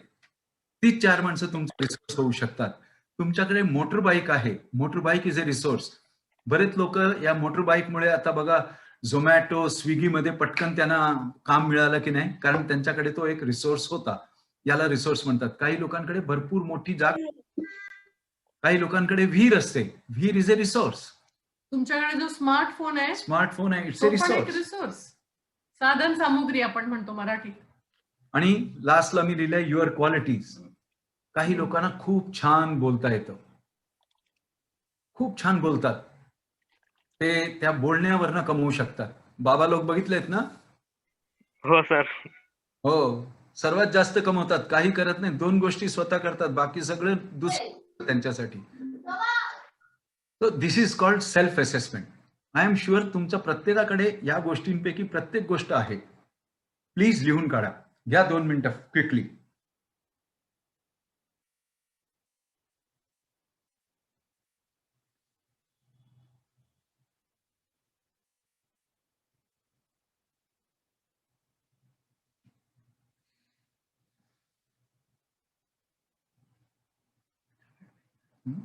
तीच 4 माणसं तुमचे रिसोर्स होऊ शकतात. तुमच्याकडे मोटर बाईक आहे, motor bike is a resource. बरेच लोक या मोटर बाईकमुळे आता बघा झोमॅटो स्विगीमध्ये पटकन त्यांना काम मिळालं की नाही, कारण त्यांच्याकडे तो एक रिसोर्स होता. याला रिसोर्स म्हणतात. काही लोकांकडे भरपूर मोठी जागा, काही लोकांकडे विहीर असते, विहीर इज अ रिसोर्स. तुमच्याकडे जो स्मार्टफोन आहे इट्स अ रिसोर्स. साधन सामुग्री आपण म्हणतो मराठीत. आणि लास्टला मी लिहिलंय युअर क्वालिटीज. काही लोकांना खूप छान बोलता येतं, खूप छान बोलतात, ते त्या बोलण्यावरनं कमवू शकतात. बाबा लोक बघितलेत ना. हो सर. हो, सर्वात जास्त कमवतात. काही करत नाही, 2 गोष्टी स्वतः करतात, बाकी सगळं दुसरं त्यांच्यासाठी. So this is called self assessment. I am sure तुमच्या प्रत्येकाकडे या गोष्टींपैकी प्रत्येक गोष्ट आहे. प्लीज लिहून काढा. घ्या 2 मिनिटं क्विकली. झाले.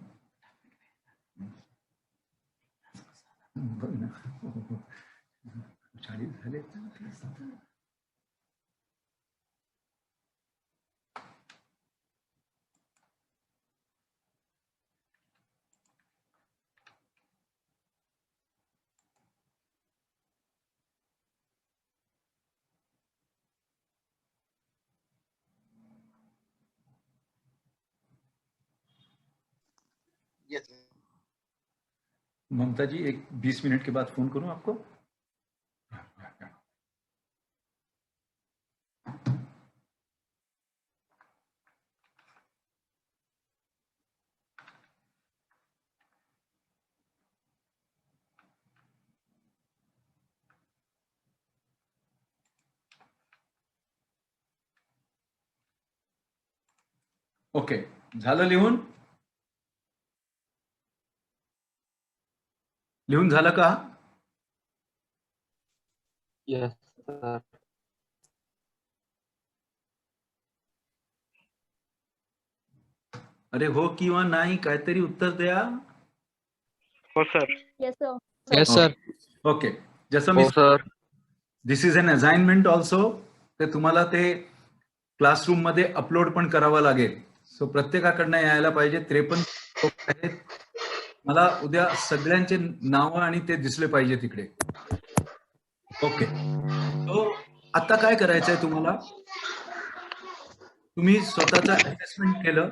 ममता जी, एक 20 मिनट के बाद फोन करूं आपको? ओके, झालं लिहून? लिहून झालं का? Yes sir. अरे हो किंवा नाही काहीतरी उत्तर द्या. हो सर. Yes sir. ओके, जसं me this is an assignment also. ते तुम्हाला ते क्लासरूम मध्ये अपलोड पण करावं लागेल. सो प्रत्येकाकडनं यायला पाहिजे. 53 लोक आहेत. मला उद्या सगळ्यांचे नावं आणि ते दिसले पाहिजे तिकडे. ओके, सो आता काय करायचंय तुम्हाला? तुम्ही स्वतःचा असेसमेंट केलं.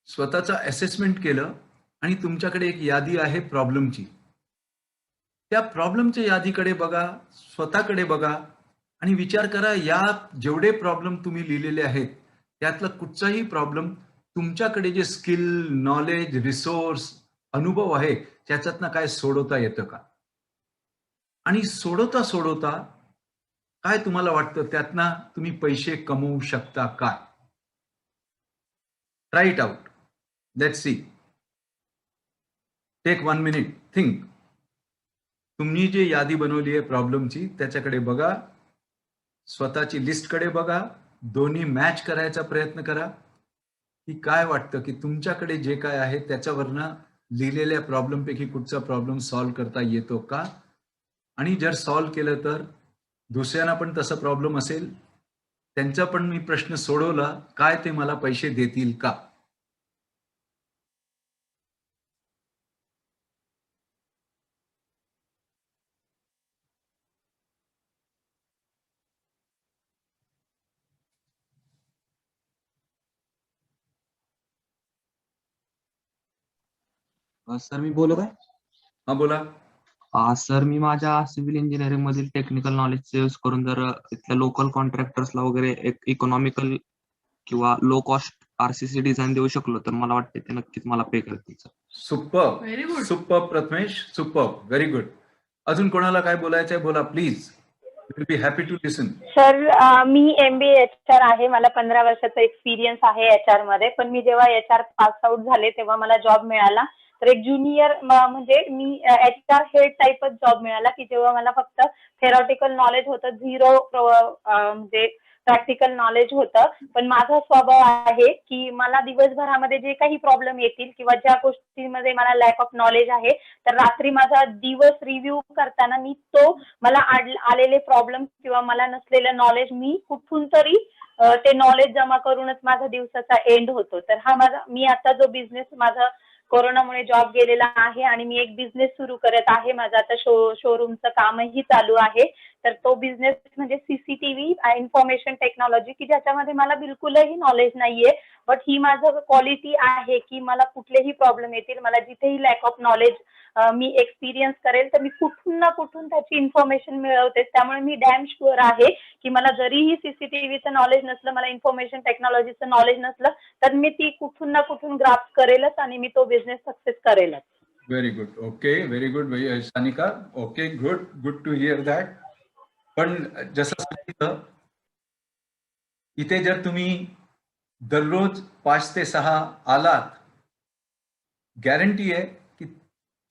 स्वतःचा असेसमेंट केलं आणि तुमच्याकडे एक यादी आहे प्रॉब्लेमची. त्या प्रॉब्लेमच्या यादीकडे बघा, स्वतःकडे बघा आणि विचार करा, या जेवढे प्रॉब्लेम तुम्ही लिहिलेले आहेत त्यातला कुठचाही प्रॉब्लेम तुमच्याकडे जे स्किल, नॉलेज, रिसोर्स, अनुभव आहे त्याच्यातनं काय सोडवता येतं का? आणि सोडवता सोडवता काय तुम्हाला वाटतं त्यातनं तुम्ही पैसे कमवू शकता काय? Try it out. Let's see. Take 1 minute. Think. तुम्ही जी यादी बनवली आहे प्रॉब्लेमची त्याच्याकडे बघा, स्वतःची लिस्टकडे बघा, दोन्ही मॅच करायचा प्रयत्न करा की काय वाटतं की तुमच्याकडे जे काय आहे त्याच्यावरनं लिहिलेल्या प्रॉब्लेमपैकी कुठचा प्रॉब्लेम सॉल्व्ह करता येतो का? आणि जर सॉल्व्ह केलं तर दुसऱ्यांना पण तसा प्रॉब्लेम असेल, त्यांचा पण मी प्रश्न सोडवला, काय ते मला पैसे देतील का? सर मी बोलू काय? हा बोला. सर मी माझ्या सिव्हिल इंजिनिअरिंग मधील टेक्निकल नॉलेज यूज करून जर इथल्या लोकल कॉन्ट्रॅक्टर्सला वगैरे एक इकॉनॉमिकल किंवा लो कॉस्ट आरसीसी डिझाईन देऊ शकलो तर मला वाटते ते नक्कीच मला पे करतील sir. Super super Prathamesh, super, very good. अजून कोणाला काय बोलायचंय बोला please. Will be happy to listen. Sir मी MBA HR आहे. मला 15 वर्षाचा एक्सपिरियन्स आहे HR मध्ये. पण मी जेव्हा HR पास आउट झाले तेव्हा मला जॉब मिळाला तर एक ज्युनियर म्हणजे मी HR हेड टाईपच जॉब मिळाला की जेव्हा मला फक्त थेरॉटिकल नॉलेज होतं, झिरो म्हणजे प्रॅक्टिकल नॉलेज होतं. पण माझा स्वभाव आहे की मला दिवसभरामध्ये जे काही प्रॉब्लेम येतील किंवा ज्या गोष्टींमध्ये मला लॅक ऑफ नॉलेज आहे तर रात्री माझा दिवस रिव्ह्यू करताना मी तो मला आलेले प्रॉब्लेम किंवा मला नसलेलं नॉलेज मी कुठून तरी ते नॉलेज जमा करूनच माझा दिवसाचा एंड होतो. तर हा माझा मी आता जो बिझनेस माझा कोरोनामुळे जॉब गेलेला आहे आणि मी एक बिझनेस सुरू करत आहे. माझं आता शोरूमचं कामही चालू आहे. तर तो बिझनेस म्हणजे CCTV इन्फॉर्मेशन टेक्नॉलॉजी की ज्याच्यामध्ये मला बिलकुलही नॉलेज नाहीये. बट ही माझं क्वालिटी आहे की मला कुठलेही प्रॉब्लेम येतील, मला जिथेही lack of knowledge me experience करेल तर मी कुठून ना कुठून त्याची इन्फॉर्मेशन मिळवते. त्यामुळे मी डॅम शुअर आहे की मला जरीही CCTVचं नॉलेज नसलं, मला इन्फॉर्मेशन टेक्नॉलॉजीचं नॉलेज नसलं तर मी ती कुठून ना कुठून ग्रास्प करेलच आणि मी तो बिझनेस सक्सेस करेलच. Very good. Okay, very good Sanika. Okay, good, good to hear that. पण जसं सांगितलं, इथे जर तुम्ही दररोज 5 ते 6 आलात, गॅरंटी आहे की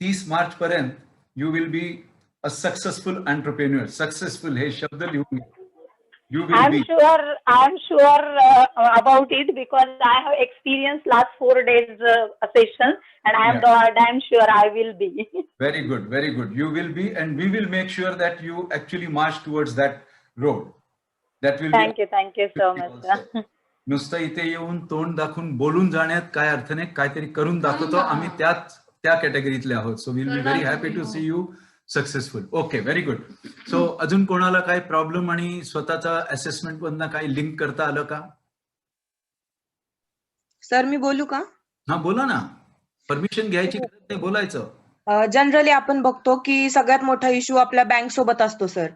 30 मार्च पर्यंत you will be a successful entrepreneur. Successful हे शब्द लिहून घ्या. You will be. I'm sure about it because I have experienced last 4 days session, and I am damn sure I will be. Very good, very good. You will be, and we will make sure that you actually march towards that road. That will Thank you so much. नुसतं इथे येऊन तोंड दाखवून बोलून जाण्यात काय अर्थ नाही, काहीतरी करून दाखवतो. आम्ही त्या कॅटेगरीतले आहोत. So will be very happy to see you successful. Okay, very good. So अजून कोणाला काय प्रॉब्लेम आणि स्वतःचा असेसमेंट मधनं काही लिंक करता आलं का? सर मी बोलू का? हा बोला ना, परमिशन घ्यायची गरज नाही, बोलायचं. जनरली आपण बघतो की सगळ्यात मोठा इश्यू आपल्या बँक सोबत असतो सर.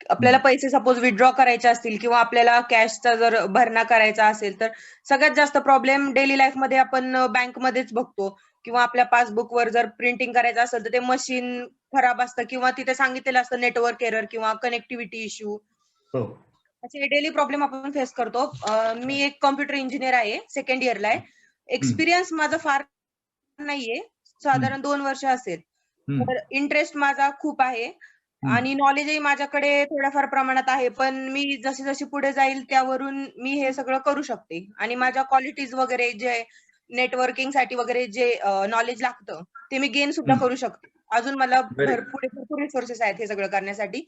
आपल्याला पैसे सपोज विथड्रॉ करायचे असतील किंवा आपल्याला कॅशचा जर भरणा करायचा असेल तर सगळ्यात जास्त प्रॉब्लेम डेली लाईफ मध्ये आपण बँकमध्येच बघतो. किंवा आपल्या पासबुकवर जर प्रिंटिंग करायचं असेल तर ते मशीन खराब असतं किंवा तिथे सांगितलेलं असतं नेटवर्क एरर किंवा कनेक्टिव्हिटी इश्यू. असे डेली प्रॉब्लेम आपण फेस करतो. मी एक कॉम्प्युटर इंजिनियर आहे, सेकंड इयरला आहे. एक्सपिरियन्स माझा फार नाहीये, साधारण 2 वर्ष असेल. तर इंटरेस्ट माझा खूप आहे आणि नॉलेजही माझ्याकडे थोड्याफार प्रमाणात आहे. पण मी जशी जशी पुढे जाईल त्यावरून मी हे सगळं करू शकते आणि माझ्या क्वालिटीज वगैरे जे नेटवर्किंग साठी वगैरे जे नॉलेज लागतं ते मी गेन सुद्धा करू शकते. अजून मला भरपूर रिसोर्सेस आहेत हे सगळं करण्यासाठी,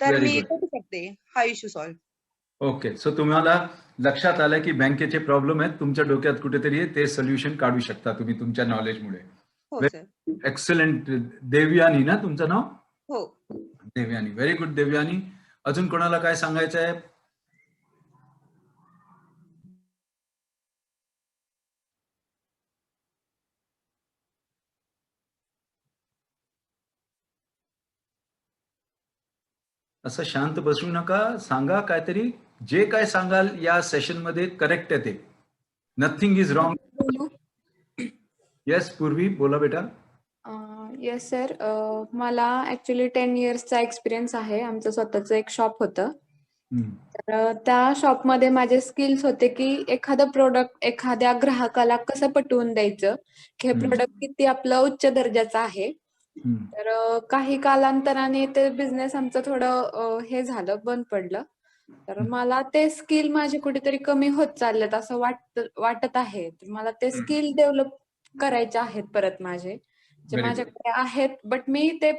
तर मी करू शकते हा इश्यू सॉल्व्ह. ओके, सो तुम्हाला लक्षात आलं की बँकेचे प्रॉब्लेम आहेत तुमच्या डोक्यात कुठेतरी, ते सोल्युशन काढू शकता तुम्ही तुमच्या नॉलेजमुळे. हो सर. एक्सलंट. देवयानी ना तुमचं नाव? हो. Devyani, very good Devyani. अजून कोणाला काय सांगायचं आहे? असं शांत बसू नका, सांगा काहीतरी. जे काय सांगाल या सेशन मध्ये करेक्ट आहे ते. Nothing is wrong. येस पूर्वी बोला बेटा. येस सर, मला ऍक्च्युली 10 इयर्सचा एक्सपिरियन्स आहे. आमचं स्वतःचं एक शॉप होतं. तर त्या शॉपमध्ये माझे स्किल्स होते की एखादं प्रोडक्ट एखाद्या ग्राहकाला कसं पटवून द्यायचं की हे प्रोडक्ट किती आपलं उच्च दर्जाचं आहे. तर काही कालांतराने ते बिझनेस आमचं थोडं हे झालं, बंद पडलं. तर मला ते स्किल माझे कुठेतरी कमी होत चाललेत असं वाटत आहे. तर मला ते स्किल डेव्हलप करायचे आहेत परत माझे, जे माझ्याकडे आहेत, बट मी ते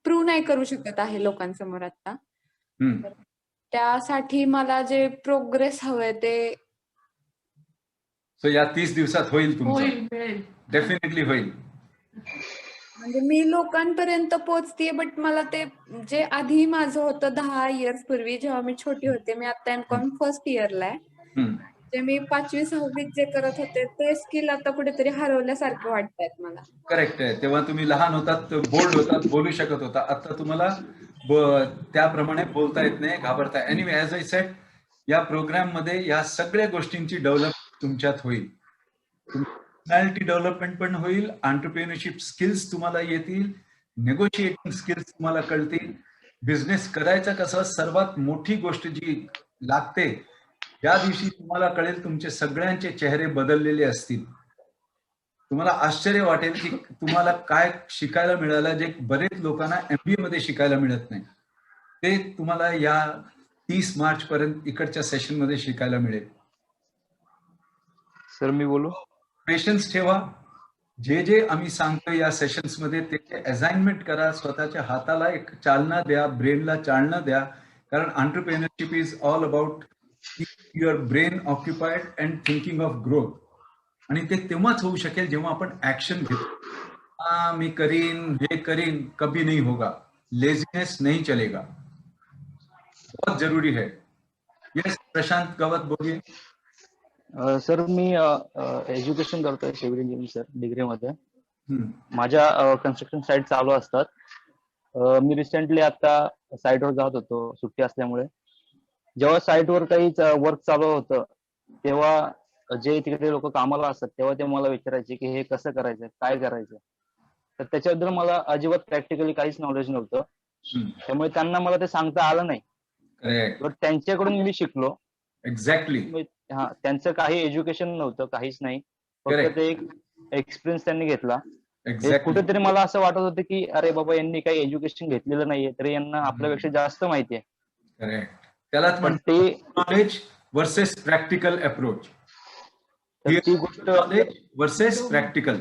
प्रूव्ह नाही करू शकत आहे लोकांसमोर आता. त्यासाठी मला जे प्रोग्रेस हवंय ते या 30 दिवसात होईल तुमचं. डेफिनेटली होईल. म्हणजे मी लोकांपर्यंत पोहोचतेय, बट मला ते जे आधी माझं होतं 10 इयर्स पूर्वी जेव्हा मी छोटी होते, मी आता एमकॉम फर्स्ट इयरला आहे, जे मी 5वी 6वीत जे करत होते ते स्किल आता कुठेतरी हरवल्यासारखे वाटतायत मला. करेक्ट आहे. तेव्हा तुम्ही लहान होतात, बोल्ड होतात, बोलू शकत होता. आता तुम्हाला त्याप्रमाणे बोलता येत नाही, घाबरताय. एनिवे, ऍज आय सेड, या प्रोग्राम मध्ये या सगळ्या गोष्टींची डेव्हलप तुमच्यात होईल. पर्सनॅलिटी डेव्हलपमेंट पण होईल, एंटरप्रेन्योरशिप स्किल्स तुम्हाला येतील, नेगोशिएटिंग स्किल्स तुम्हाला कळतील, बिझनेस करायचा कसा, सर्वात मोठी गोष्ट जी लागते ज्या दिवशी तुम्हाला कळेल तुमचे सगळ्यांचे चेहरे बदललेले असतील. तुम्हाला आश्चर्य वाटेल की तुम्हाला काय शिकायला मिळालं जे बरेच लोकांना MBA मध्ये शिकायला मिळत नाही, ते तुम्हाला या 30 मार्च पर्यंत इकडच्या सेशन मध्ये शिकायला मिळेल. सर मी बोलू? पेशन्स ठेवा. जे आम्ही सांगतो या सेशन्स मध्ये ते असाइनमेंट करा, स्वतःच्या हाताला एक चालना द्या, ब्रेनला चालना द्या. कारण entrepreneurship is all about your brain occupied and thinking of growth. आणि ते तेव्हाच होऊ शकेल जेव्हा आपण ऍक्शन घेतो. मी करीन, हे करीन, कभी नहीं होगा. लेजीनेस नहीं चलेगा. बहुत जरूरी है. यस प्रशांत गवत बोलिए. सर मी एज्युकेशन करतोय सिव्हिल इंजिनिअरिंग सर, डिग्री मध्ये. माझ्या कन्स्ट्रक्शन साईट चालू असतात. मी रिसेंटली आता साईटवर जात होतो सुट्टी असल्यामुळे. जेव्हा साईटवर काही वर्क चालू होतं तेव्हा जे तिकडे लोक कामाला असतात तेव्हा ते मला विचारायचे की हे कसं करायचं, काय करायचं. तर त्याच्याबद्दल मला अजिबात प्रॅक्टिकली काहीच नॉलेज नव्हतं, त्यामुळे त्यांना मला ते सांगता आलं नाही. बट त्यांच्याकडून मी शिकलो. एक्झॅक्टली. हा, त्यांचं काही एज्युकेशन नव्हतं, काहीच नाही, फक्त ते एक एक्सपिरियन्स त्यांनी घेतला. कुठेतरी मला असं वाटत होतं की अरे बाबा यांनी काही एज्युकेशन घेतलेलं नाहीये तरी यांना आपल्यापेक्षा जास्त माहिती आहे. त्यालाच म्हणते नॉलेज वर्सेस प्रॅक्टिकल अप्रोच. ती गोष्ट नॉलेज वर्सेस प्रॅक्टिकल.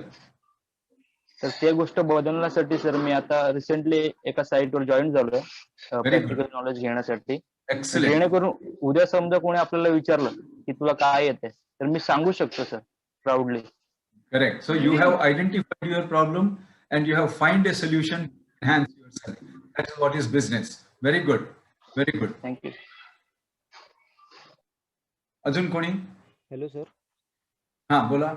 तर ते गोष्ट बदलण्यासाठी सर मी आता रिसेंटली एका साईटवर जॉईन झालोय प्रॅक्टिकल नॉलेज घेण्यासाठी. जेणेकरून उद्या समजा कोणी आपल्याला विचारलं की तुला काय येते तर मी सांगू शकतो sir proudly. Correct. So you have identified your problem and you have find a solution to enhance yourself. That's what is business. Very good. Very good. Thank you. अजून कोणी? Hello sir. हा बोला.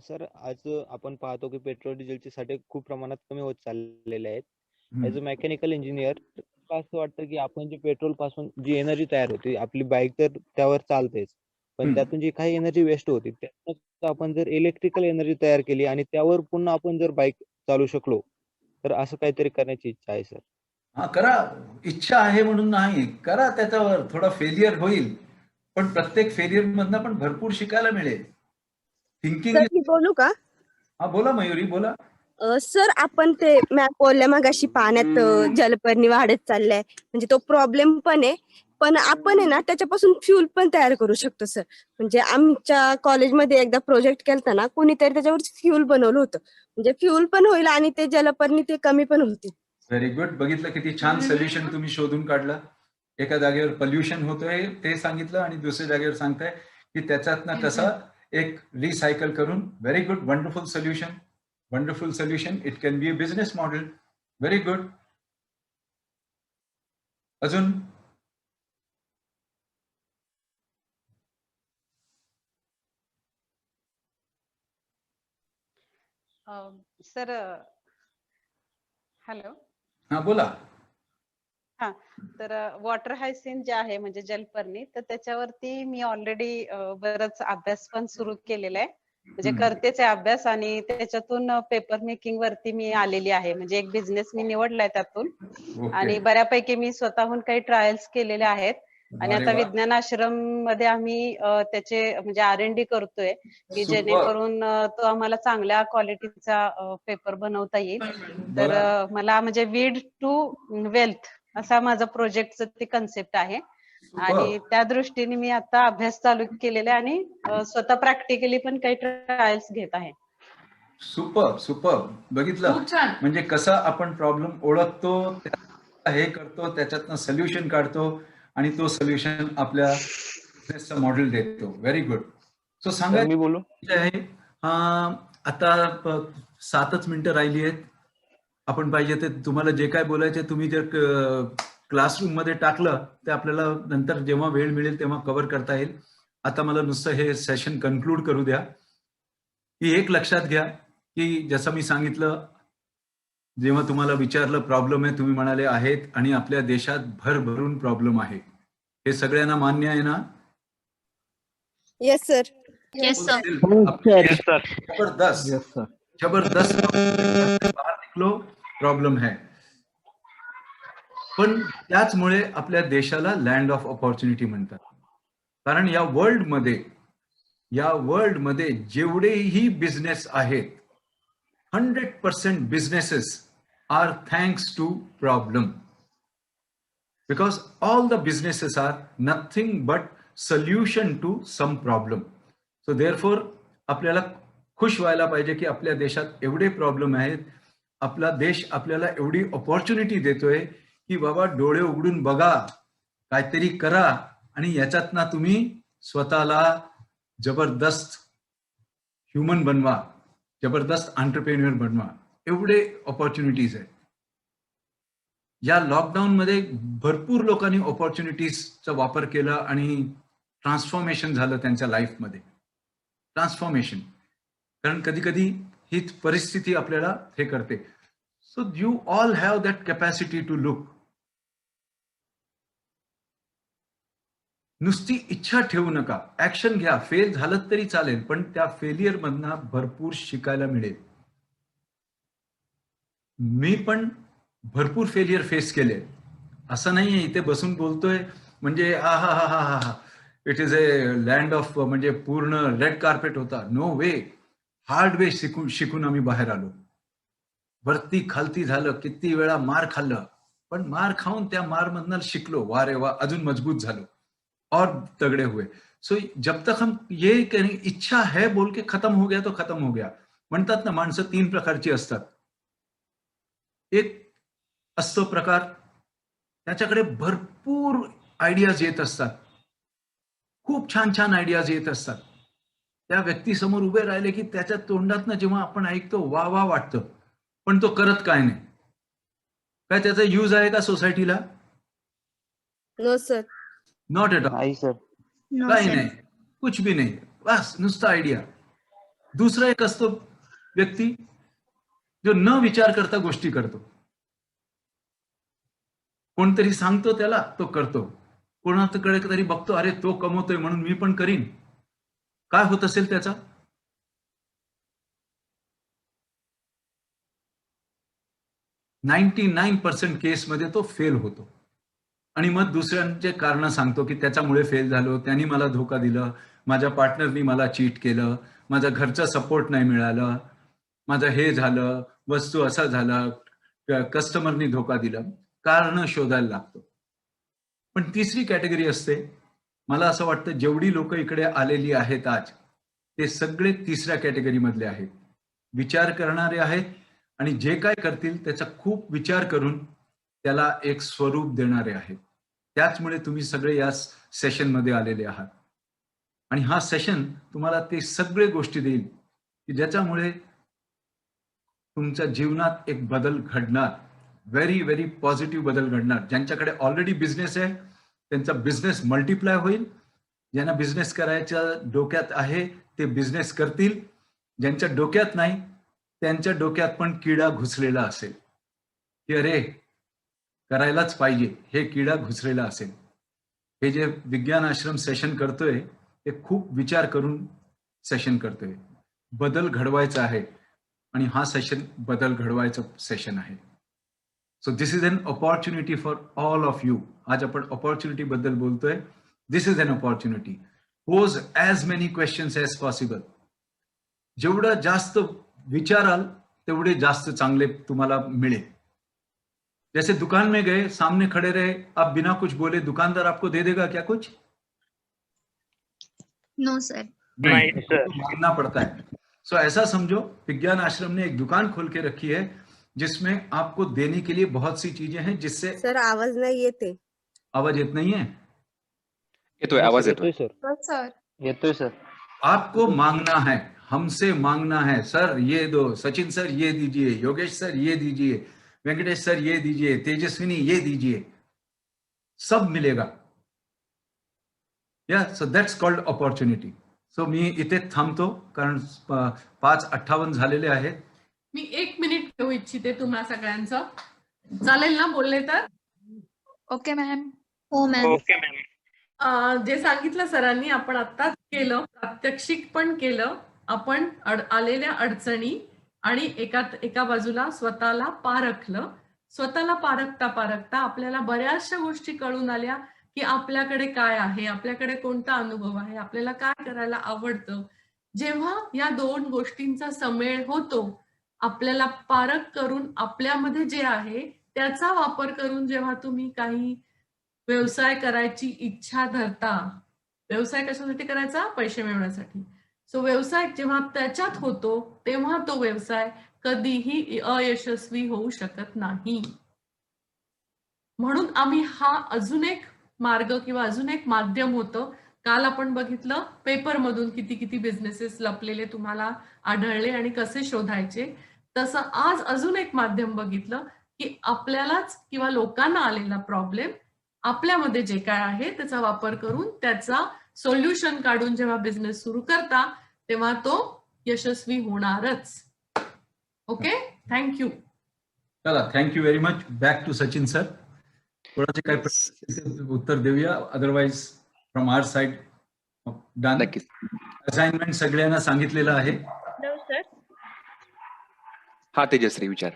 सर आज आपण पाहतो की petrol डिझेलचे साठे खूप प्रमाणात कमी होत चाललेले आहेत. ऍज अ मेकॅनिकल इंजिनियर असं वाटतं की आपण जे पेट्रोल पासून जी एनर्जी तयार होती, आपली बाईक तर त्यावर चालतेच, पण त्यातून जी काही एनर्जी वेस्ट होती त्यातून आपण जर इलेक्ट्रिकल एनर्जी तयार केली आणि त्यावर पुन्हा आपण जर बाईक चालू शकलो तर असं काहीतरी करण्याची इच्छा आहे सर. हा करा. इच्छा आहे म्हणून नाही, करा. त्याच्यावर थोडा फेलियर होईल पण प्रत्येक फेलियर मधनं पण भरपूर शिकायला मिळेल. थिंकिंग. बोलू का? हा बोला मयुरी बोला. सर आपण ते मॅप बोलल्या मगाशी पाण्यात जलपर्णी वाढत चाललाय म्हणजे तो प्रॉब्लेम पण आहे, पण आपण आहे ना त्याच्यापासून फ्यूल पण तयार करू शकतो सर. म्हणजे आमच्या कॉलेजमध्ये एकदा प्रोजेक्ट केलता ना, कोणीतरी त्याच्यावर फ्यूल बनवलं होतं, म्हणजे फ्यूल पण होईल आणि ते जलपर्णी ते कमी पण होतील. Very good. बघितलं किती छान सोल्युशन तुम्ही शोधून काढलं. एका जागेवर पोल्युशन होतोय ते सांगितलं आणि दुसऱ्या जागेवर सांगताय की त्याच्यातनं कसं एक रिसायकल करून. Very good. Wonderful solution. Wonderful solution. It can be a business model. Very good. अजून? Sir hello. हा बोला. हा तर वॉटर हायसिन जे आहे म्हणजे जलपर्णी, तर त्याच्यावरती मी ऑलरेडी बराच अभ्यास पण सुरू केलेला आहे. म्हणजे करतेच आहे अभ्यास आणि त्याच्यातून पेपर मेकिंग वरती मी आलेली आहे. म्हणजे एक बिझनेस मी निवडलाय त्यातून आणि बऱ्यापैकी मी स्वतःहून काही ट्रायल्स केलेले आहेत आणि आता विज्ञान आश्रम मध्ये आम्ही त्याचे म्हणजे R&D करतोय की जेणेकरून तो आम्हाला चांगल्या क्वालिटीचा पेपर बनवता येईल. तर मला म्हणजे वीड टू वेल्थ असा माझा प्रोजेक्टचं ते कन्सेप्ट आहे आणि त्या दृष्टीने मी आता अभ्यास चालू केलेला आहे आणि स्वतः प्रॅक्टिकली पण काही ट्रायल्स घेत आहे. Super super. बघितलं म्हणजे कसं आपण प्रॉब्लेम ओळखतो, हे करतो, त्याच्यातनं सोल्युशन काढतो आणि तो सोल्युशन आपल्या बिझनेसचं मॉडेल देतो. Very good. सो सांगा मी बोलू. आता 7च मिनिटं राहिली आहेत. आपण पाहिजे ते तुम्हाला जे काय बोलायचे तुम्ही जर क्लासरूम मध्ये टाकलं ते आपल्याला नंतर जेव्हा वेळ मिळेल तेव्हा कव्हर करता येईल. आता मला नुसतं हे सेशन कन्क्लूड करू द्या की एक लक्षात घ्या की जसं मी सांगितलं, जेव्हा तुम्हाला विचारलं प्रॉब्लेम आहे, तुम्ही म्हणाले आहेत आणि आपल्या देशात भरभरून प्रॉब्लेम आहे. हे सगळ्यांना मान्य आहे ना? Yes sir. जबरदस्त जबरदस्त. बाहेर निघलो प्रॉब्लेम है, पण त्याचमुळे आपल्या देशाला लँड ऑफ ऑपॉर्च्युनिटी म्हणतात. कारण या वर्ल्ड मध्ये जेवढेही बिझनेस आहेत 100% businesses are thanks to problem. Because all the businesses are nothing but solution to some problem. So therefore आपल्याला खुश व्हायला पाहिजे की आपल्या देशात एवढे प्रॉब्लेम आहेत. आपला देश आपल्याला एवढी ऑपॉर्च्युनिटी देतोय की बाबा डोळे उघडून बघा, काहीतरी करा आणि याच्यातनं तुम्ही स्वतःला जबरदस्त ह्युमन बनवा, जबरदस्त एंटरप्रेन्युअर बनवा. एवढे ऑपॉर्च्युनिटीज आहेत. या लॉकडाऊन मध्ये भरपूर लोकांनी ऑपॉर्च्युनिटीजचा वापर केला आणि ट्रान्सफॉर्मेशन झालं त्यांच्या लाईफमध्ये. ट्रान्सफॉर्मेशन. कारण कधी कधी हीच परिस्थिती आपल्याला हे करते. So you all have that capacity to look. नुसती इच्छा ठेवू नका, ऍक्शन घ्या. फेल झालं तरी चालेल पण त्या फेलियर मधनं भरपूर शिकायला मिळेल. मी पण भरपूर फेलियर फेस केले. असं नाहीये इथे बसून बोलतोय म्हणजे हा हा हा हा हा it is a land of म्हणजे पूर्ण रेड कार्पेट होता. नो वे. हार्ड वे शिकून आम्ही बाहेर आलो. वरती खालती झालं, किती वेळा मार खाल्लं पण मार खाऊन त्या मार मधनं शिकलो, वा रे वा, अजून मजबूत झालो और तगड़े हुए. सो जब तक हम ये इच्छा है बोल के खत्म हो गया तो खत्म हो गया. म्हणतात ना, माणसं 3 प्रकारची असतात. एक असतो प्रकार, त्याच्याकडे भरपूर आयडियाज येत असतात, खूप छान छान आयडियाज येत असतात. त्या व्यक्तीसमोर उभे राहिले की त्याच्या तोंडातनं जेव्हा आपण ऐकतो वा वा वाटतं, पण तो करत काय नाही. काय त्याचा यूज आहे का सोसायटीला? No sir. Not at all. नाही सर. काही नाही, कुछ भी नाही, बस नुसता आयडिया. दुसरा एक असतो व्यक्ती जो न विचार करता गोष्टी करतो. कोणतरी सांगतो त्याला, तो करतो. कोणाकडे तरी बघतो, अरे तो कमवतोय म्हणून मी पण करीन. काय होत असेल त्याचा? ,99% केसमध्ये तो फेल होतो. आणि मग दुसऱ्यांचे कारण सांगतो की त्याच्यामुळे फेल झालो, त्यांनी मला धोका दिला, माझ्या पार्टनरनी मला चीट केलं, माझा घरचा सपोर्ट नाही मिळाला, माझं हे झालं, वस्तू असा झाला, कस्टमरनी धोका दिला. कारण शोधायला लागतो. पण तिसरी कॅटेगरी असते, मला असं वाटतं जेवढी लोक इकडे आलेली आहेत आज, ते सगळे तिसऱ्या कॅटेगरी मधले आहेत. विचार करणारे आहेत आणि जे काय करतील त्याचा खूप विचार करून त्याला एक स्वरूप देणारे आहेत. त्याचमुळे तुम्ही सगळे या सेशन मध्ये आलेले आहात. आणि हा सेशन तुम्हाला ते सगळे गोष्टी देईल की ज्याच्यामुळे तुमच्या जीवनात एक बदल घडणार, व्हेरी व्हेरी पॉझिटिव्ह बदल घडणार. ज्यांच्याकडे ऑलरेडी बिझनेस आहे त्यांचा बिझनेस मल्टिप्लाय होईल. ज्यांना बिझनेस करायच्या डोक्यात आहे ते बिझनेस करतील. ज्यांच्या डोक्यात नाही त्यांच्या डोक्यात पण किडा घुसलेला असेल की अरे करायलाच पाहिजे, हे किडा घुसलेला असेल. हे जे विज्ञान आश्रम सेशन करतोय ते खूप विचार करून सेशन करतोय. बदल घडवायचा आहे आणि हा सेशन बदल घडवायचं सेशन आहे. So this is an opportunity for all of you. आज आपण अपॉर्च्युनिटी बद्दल बोलतोय. This is an opportunity. Pose as many questions as possible. जेवढं जास्त विचाराल तेवढे जास्त चांगले तुम्हाला मिळेल. जैसे दुकान में गए, सामने खड़े रहे, आप बिना कुछ बोले दुकानदार आपको दे देगा क्या कुछ? No sir. नहीं सर, मांगना पड़ता है. सो ऐसा समझो, विज्ञान आश्रम ने एक दुकान खोल के रखी है जिसमें आपको देने के लिए बहुत सी चीजें हैं, जिससे सर आवाज नाही येते. आवाज येत नहीं है? येतोय, आवाज येतोय सर. येतोय सर. आपको मांगना है, हमसे मांगना है. सर ये दो, सचिन सर ये दीजिए, योगेश सर ये दीजिए, वेंकटेश सर ये दीजिए, तेजस्विनी ये दीजिए, सब मिलेगा. या so that's called opportunity. So मी इथे थांबतो कारण 5:58 झालेले आहेत. मी 1 मिनिट घेऊ इच्छिते तुम्हा सगळ्यांचं. चालेल ना बोलले तर? Okay ma'am. हो मॅम. जे सांगितलं सरांनी आपण आत्ताच केलं, प्रात्यक्षिक पण केलं. आपण आलेल्या अडचणी आणि एका बाजूला स्वतःला पारखलं. स्वतःला पारखता आपल्याला बऱ्याचशा गोष्टी कळून आल्या की आपल्याकडे काय आहे, आपल्याकडे कोणता अनुभव आहे, आपल्याला काय करायला आवडतं. जेव्हा या 2 गोष्टींचा समेळ होतो, आपल्याला पारख करून आपल्यामध्ये जे आहे त्याचा वापर करून जेव्हा तुम्ही काही व्यवसाय करायची इच्छा धरता, व्यवसाय कशासाठी करायचा? पैसे मिळवण्यासाठी. सो व्यवसाय जेव्हा त्याच्यात होतो तेव्हा तो व्यवसाय कधीही अयशस्वी होऊ शकत नाही. म्हणून आम्ही हा अजून एक मार्ग किंवा अजून एक माध्यम होतं. काल आपण बघितलं पेपर मधून किती किती बिझनेसेस लपलेले तुम्हाला आढळले आणि कसे शोधायचे. तसं आज अजून एक माध्यम बघितलं की आपल्यालाच किंवा लोकांना आलेला प्रॉब्लेम आपल्यामध्ये जे काय आहे त्याचा वापर करून त्याचा सोल्युशन काढून जेव्हा बिझनेस सुरू करता तेव्हा तो यशस्वी होणारच. Okay, thank you. चला, thank you very much. Back to Sachin sir. कोणाचे काय प्रश्न उत्तर देऊया, otherwise from our side done. Assignment सगळ्यांना सांगितलेलं आहे. सर. हा तेजश्री विचार.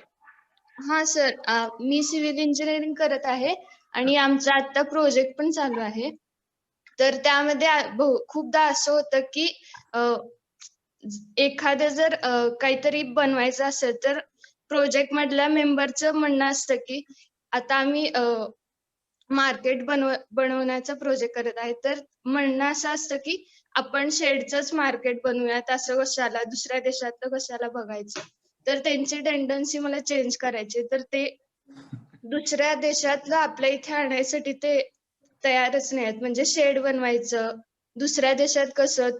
हा सर, मी सिव्हिल इंजिनिअरिंग करत आहे आणि आमचा आता प्रोजेक्ट पण चालू आहे. तर त्यामध्ये खूपदा असं होतं की एखादं जर काहीतरी बनवायचं असेल तर प्रोजेक्ट मधल्या मेंबरचं म्हणणं असतं की आता आम्ही मार्केट बनवण्याचा प्रोजेक्ट करत आहे. तर म्हणणं असं असतं की आपण शेडचंच मार्केट बनवूयात, असं कशाला, दुसऱ्या देशातलं कशाला बघायचं. तर त्यांची टेंडन्सी मला चेंज करायची. तर ते दुसऱ्या देशातलं आपल्या इथे आणण्यासाठी ते तयारच नाही आहेत. म्हणजे शेड बनवायचं, दुसऱ्या देशात कसं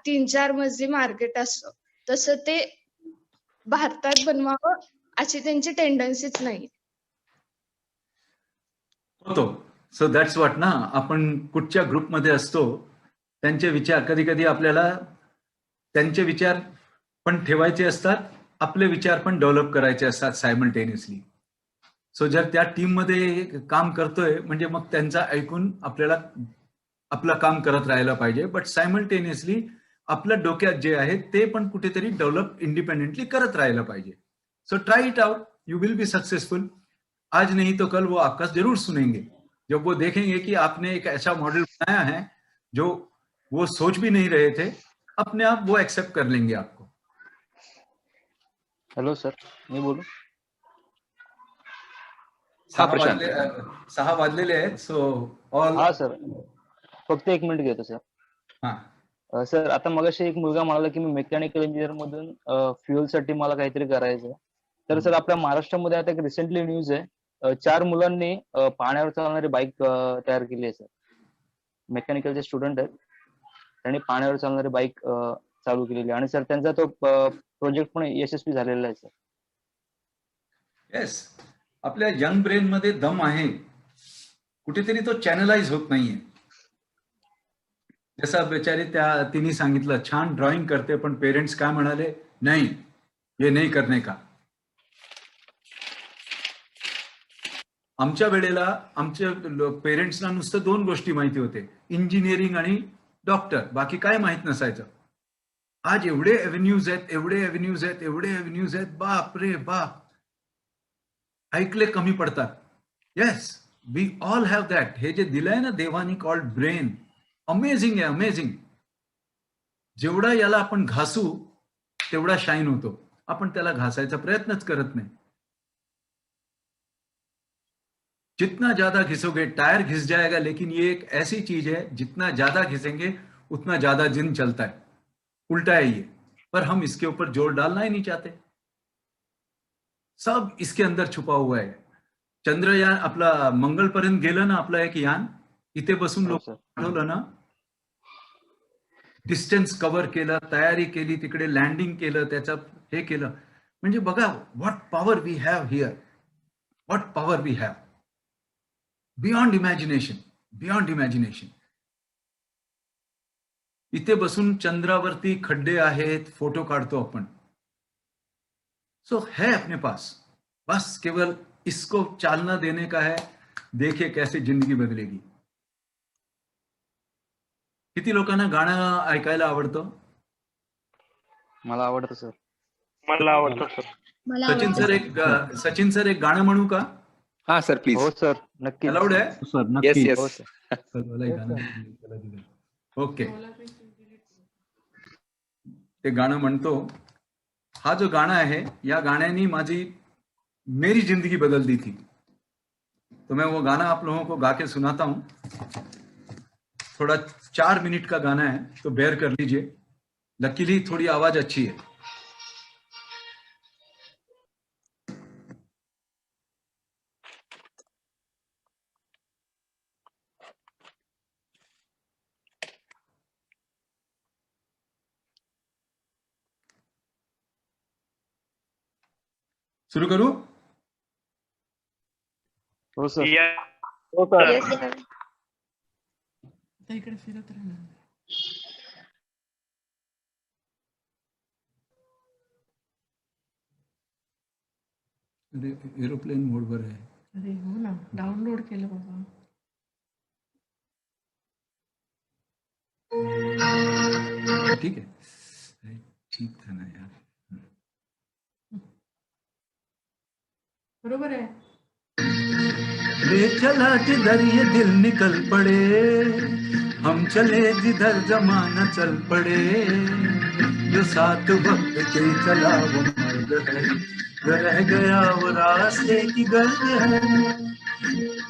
3-4 मजली मार्केट असतं, तसं ते भारतात बनवावं अशी त्यांची टेंडन्सीच नाही. होतो. सो दॅट्स व्हॉट ना, आपण कुठच्या ग्रुपमध्ये असतो, त्यांचे विचार कधी कधी आपल्याला त्यांचे विचार पण ठेवायचे असतात, आपले विचार पण डेव्हलप करायचे असतात सायमल्टेनियसली. सो जर त्या टीम मध्ये काम करतोय म्हणजे मग त्यांचा ऐकून आपल्याला आपलं काम करत राहायला पाहिजे. बट सायमल्टेनियसली आपल्या डोक्यात जे आहे ते पण कुठेतरी डेव्हलप इंडिपेंडेंटली करत राहायला पाहिजे. So try it out, you will be successful. आज नहीं तो कल वो आपका जरूर सुनेंगे. जब वो देखेंगे कि आपने एक ऐसा मॉडल बनाया है जो वो सोच भी नहीं रहे थे, अपने आप वो एक्सेप्ट कर लेंगे आपको. हॅलो सर, मी बोलू? 6 वाजलेले आहेत. So all. हा सर, फक्त 1 मिनिट घेतो सर. हा सर, आता मगाशी एक मुलगा म्हणाला की मी मेकॅनिकल इंजिनियर मधून फ्युएल साठी मला काहीतरी करायचं. तर सर, आपल्या महाराष्ट्रामध्ये आता एक रिसेंटली न्यूज आहे, 4 मुलांनी पाण्यावर चालणारी बाईक तयार केली आहे सर. मेकॅनिकलचे स्टुडंट आहेत, त्यांनी पाण्यावर चालणारी बाईक चालू केलेली आणि सर त्यांचा तो प्रोजेक्ट पण यशस्वी झालेला आहे सर. येस, आपल्या यंग ब्रेन मध्ये दम आहे, कुठेतरी तो चॅनलाइज होत नाहीये. जसा बेचारी तिने सांगितलं, छान ड्रॉइंग करते, पण पेरेंट्स काय म्हणाले, नाही हे नाही करणे का. आमच्या वेळेला आमच्या पेरेंट्सना नुसतं 2 गोष्टी माहिती होते, इंजिनिअरिंग आणि डॉक्टर, बाकी काय माहित नसायचं. आज एवढे एव्हेन्यूज आहेत, एवढे एव्हेन्यूज आहेत, एवढे एव्हेन्यूज आहेत, बाप रे बाप, ऐकले कमी पडतात. Yes, we all have that. हे जे दिलंय ना देवानी कॉल्ड ब्रेन, अमेझिंग आहे, अमेझिंग. जेवढा याला आपण घासू तेवढा शाईन होतो. आपण त्याला घासायचा प्रयत्नच करत नाही. जितना ज्यादा घिसोगे टायर घिस जाएगा, लेकिन ये एक ऐसी चीज है जितना ज्यादा घिसेंगे उतना ज्यादा दिन चलता है. उल्टा है ये, पर हम इसके ऊपर जोर डालना ही नहीं चाहते. सब इसके अंदर छुपा हुआ है. चंद्रयान आपला मंगळपर्यंत गेलं ना, आपलं एक यान, इथे बसून लोक बनवलं ना, डिस्टन्स कव्हर केलं, तयारी केली, तिकडे लँडिंग केलं, त्याचं हे केलं. म्हणजे बघा, what power we have here, what power we have. Beyond imagination, beyond imagination. इथे बसून चंद्रावरती खड्डे आहेत, फोटो काढतो आपण. सो है अपने पास, बस केवल इसको चालना देने का है. देखिए कैसे जिंदगी बदलेगी. किती लोकांना गाणं ऐकायला आवडतं? मला आवडतं सर. मला आवडतं सर. सचिन सर एक गाणं म्हणू का? हा सर, प्लीज. हो सर, नक्की. अलाउड आहे? सर, येस नक्की. येस. हो सर. ओके, ते गाणं म्हणतो. हा जो गाणं आहे, या गाण्याने मेरी जिंदगी बदल दी थी. तो मैं वो गाना आप लोगों को गा के सुनाता हूं. थोड़ा 4 मिनट का गाना है, तो बेयर कर लीजिए. लकीली थोड़ी आवाज अच्छी है. सुरू करू? हो सर. हो सर. Yes, sir. इकडे फिरत राहणार. एरोप्लेन मोडवर आहे. अरे हो ना, डाउनलोड केलं बाबा. ठीक आहे, ठीक था ना यार. बरोबर आहे. ले चला जिधर ये दिल निकल पड़े, हम चले जिधर जमाना चल पड़े, जो साथ वक्त के चला वो मर्द है, रह गया वो रास्ते की गर्द है,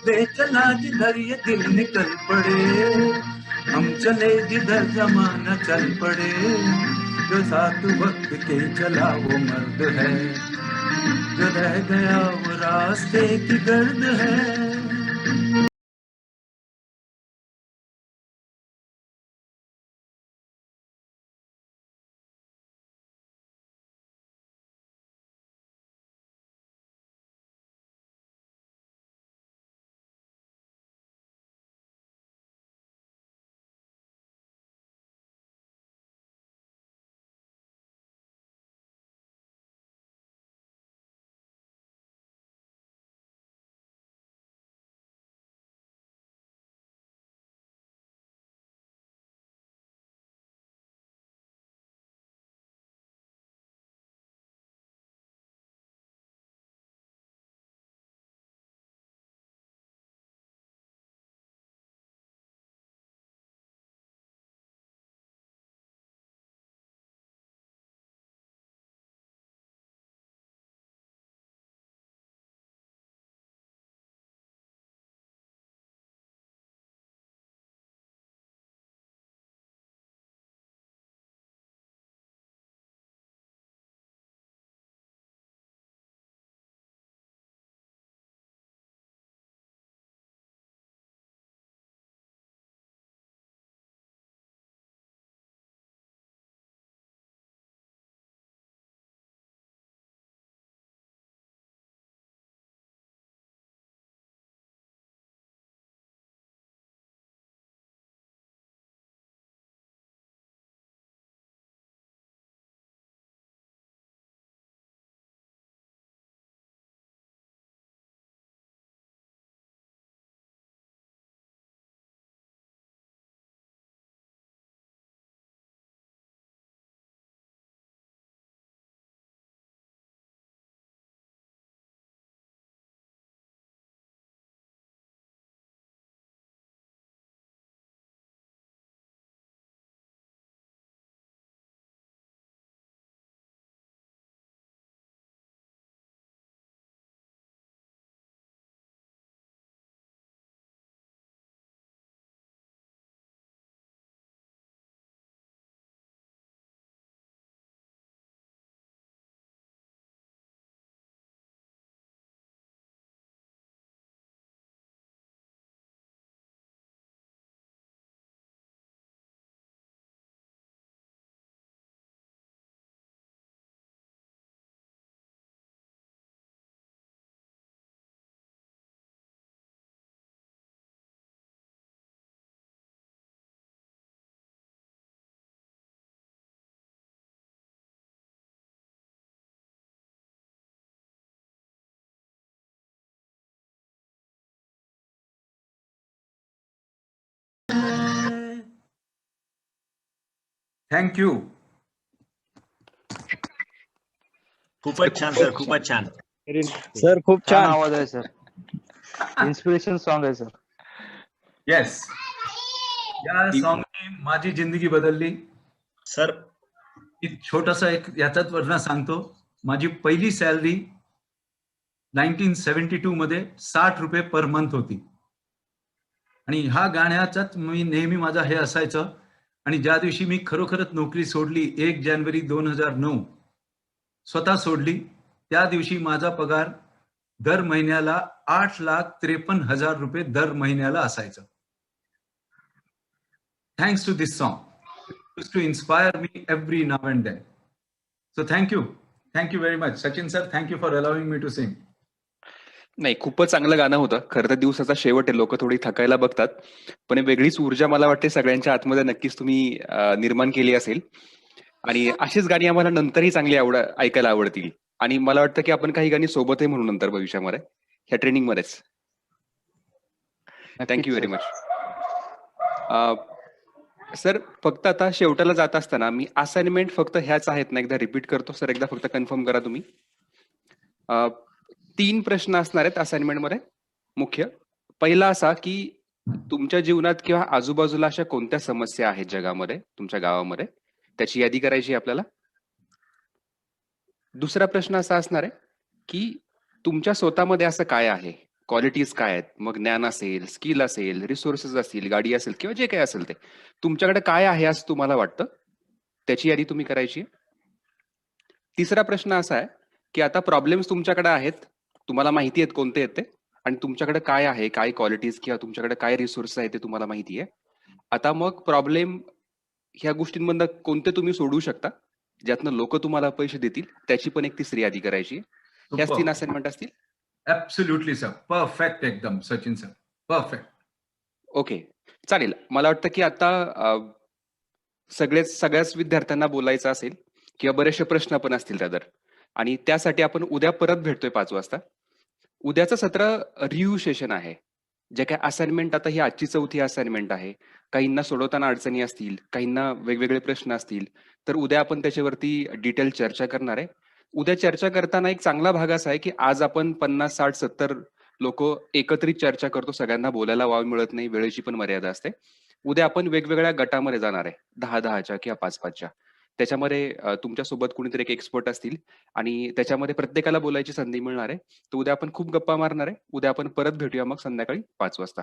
ले चला जिधर ये दिल निकल पड़े, हम चले जिधर जमाना चल पड़े, जो साथ वक्त के चला वो मर्द है, जो रह गया वो रास्ते की गर्द है। थँक्यू. खूपच छान सर, खूपच छान सर. खूप छान आवाज आहे सर. इन्स्पिरेशन सॉन्ग आहे सर. येस, या सॉन्गने माझी जिंदगी बदलली सर. एक छोटासा एक याचाच वर्णन सांगतो. माझी पहिली सॅलरी 1972 मध्ये 60 रुपये पर मंथ होती आणि ह्या गाण्याचाच मी नेहमी माझा हे असायचं. आणि ज्या दिवशी मी खरोखरच नोकरी सोडली 1 जानेवारी 2009 स्वतः सोडली, त्या दिवशी माझा पगार दर महिन्याला 8,53,000 रुपये दर महिन्याला असायचं. Thanks to this song to inspire me every now and then. So thank you very much Sachin sir, thank you for allowing me to sing. नाही, खूपच चांगलं गाणं होतं. खरं तर दिवसाचा शेवट आहे, लोक थोडी थकायला बघतात, पण वेगळीच ऊर्जा मला वाटते सगळ्यांच्या आतमध्ये नक्कीच तुम्ही निर्माण केली असेल. आणि अशीच गाणी आम्हाला नंतरही चांगली ऐकायला आवडतील. आणि मला वाटतं की आपण काही गाणी सोबतही म्हणू नंतर भविष्यामध्ये ह्या ट्रेनिंग मध्येच. Thank you very much. सर, फक्त आता शेवटाला जात असताना मी असाइनमेंट फक्त ह्याच आहेत ना, एकदा रिपीट करतो सर, एकदा फक्त कन्फर्म करा तुम्ही. 3 प्रश्न असणार आहेत असाइनमेंट मध्ये मुख्य. पहिला असा की तुमच्या जीवनात किंवा आजूबाजूला अशा कोणत्या समस्या आहेत जगामध्ये, तुमच्या गावामध्ये, त्याची यादी करायची आपल्याला. दुसरा प्रश्न असा असणार आहे की तुमच्या स्वतःमध्ये असं काय आहे, क्वालिटीज काय आहेत, मग ज्ञान असेल, स्किल असेल, रिसोर्सेस असतील, गाडी असेल किंवा जे काही असेल ते तुमच्याकडे काय आहे असं तुम्हाला वाटतं, त्याची यादी तुम्ही करायची. तिसरा प्रश्न असा आहे की आता प्रॉब्लेम्स तुमच्याकडे आहेत, तुम्हाला माहिती आहेत कोणते आहेत ते, आणि तुमच्याकडे काय आहे, काय क्वालिटीज किंवा तुमच्याकडे काय रिसोर्सेस आहे ते तुम्हाला माहिती आहे. आता मग प्रॉब्लेम ह्या गोष्टींमधनं कोणते तुम्ही सोडवू शकता, ज्यातनं लोक तुम्हाला पैसे देतील, त्याची पण एक तिसरी यादी करायची. ह्याच 3 असाइनमेंट असतील. ऍब्सोल्युटली सर, परफेक्ट एकदम सचिन सर, परफेक्ट. ओके, चालेल. मला वाटतं की आता सगळ्याच विद्यार्थ्यांना बोलायचं असेल किंवा बरेचसे प्रश्न पण असतील त्यात, आणि त्यासाठी आपण उद्या परत भेटतोय 5 वाजता. उद्याचं सत्र रिव्ह्यू सेशन आहे. जे काय असाइनमेंट, आता ही आजची 4थी असाइनमेंट आहे, काहींना सोडवताना अडचणी असतील, काहींना वेगवेगळे प्रश्न असतील, तर उद्या आपण त्याच्यावरती डिटेल चर्चा करणार आहे. उद्या चर्चा करताना एक चांगला भाग असा आहे की आज आपण 50, 60, 70 लोक एकत्रित चर्चा करतो, सगळ्यांना बोलायला वाव मिळत नाही, वेळेची पण मर्यादा असते. उद्या आपण वेगवेगळ्या गटामध्ये जाणार आहे, 10-10च्या किंवा 5-5च्या. त्याच्यामध्ये तुमच्यासोबत कुणीतरी एक एक्सपर्ट असतील आणि त्याच्यामध्ये प्रत्येकाला बोलायची संधी मिळणार आहे. तर उद्या आपण खूप गप्पा मारणार आहे. उद्या आपण परत भेटूया मग संध्याकाळी 5 वाजता.